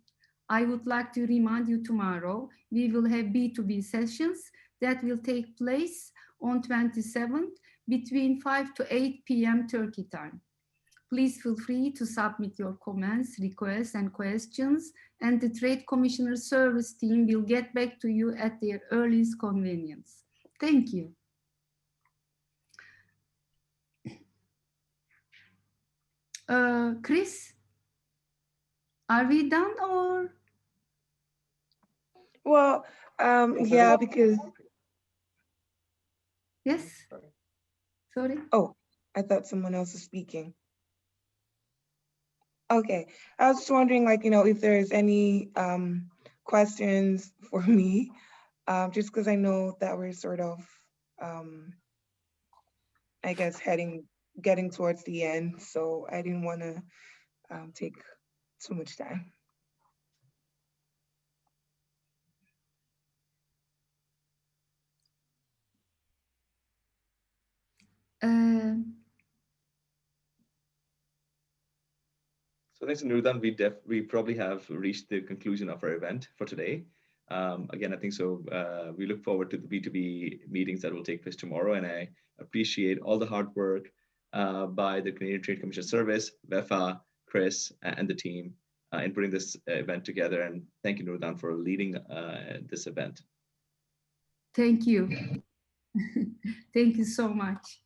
I would like to remind you tomorrow, we will have B2B sessions that will take place on 27th between 5 to 8 p.m. Turkey time. Please feel free to submit your comments, requests, and questions, and the Trade Commissioner Service team will get back to you at their earliest convenience. Thank you. Chris, are we done or? Well, yeah, because. Yes. Sorry. Oh, I thought someone else was speaking. Okay, I was just wondering, like, if there's any questions for me, just because I know that we're sort of, I guess, getting towards the end, so I didn't want to take too much time. So thanks, Nurdan. We probably have reached the conclusion of our event for today. Again, I think so. We look forward to the B2B meetings that will take place tomorrow, and I appreciate all the hard work by the Canadian Trade Commission Service, VEFA, Chris, and the team in putting this event together. And thank you, Nurdan, for leading this event. Thank you. Thank you so much.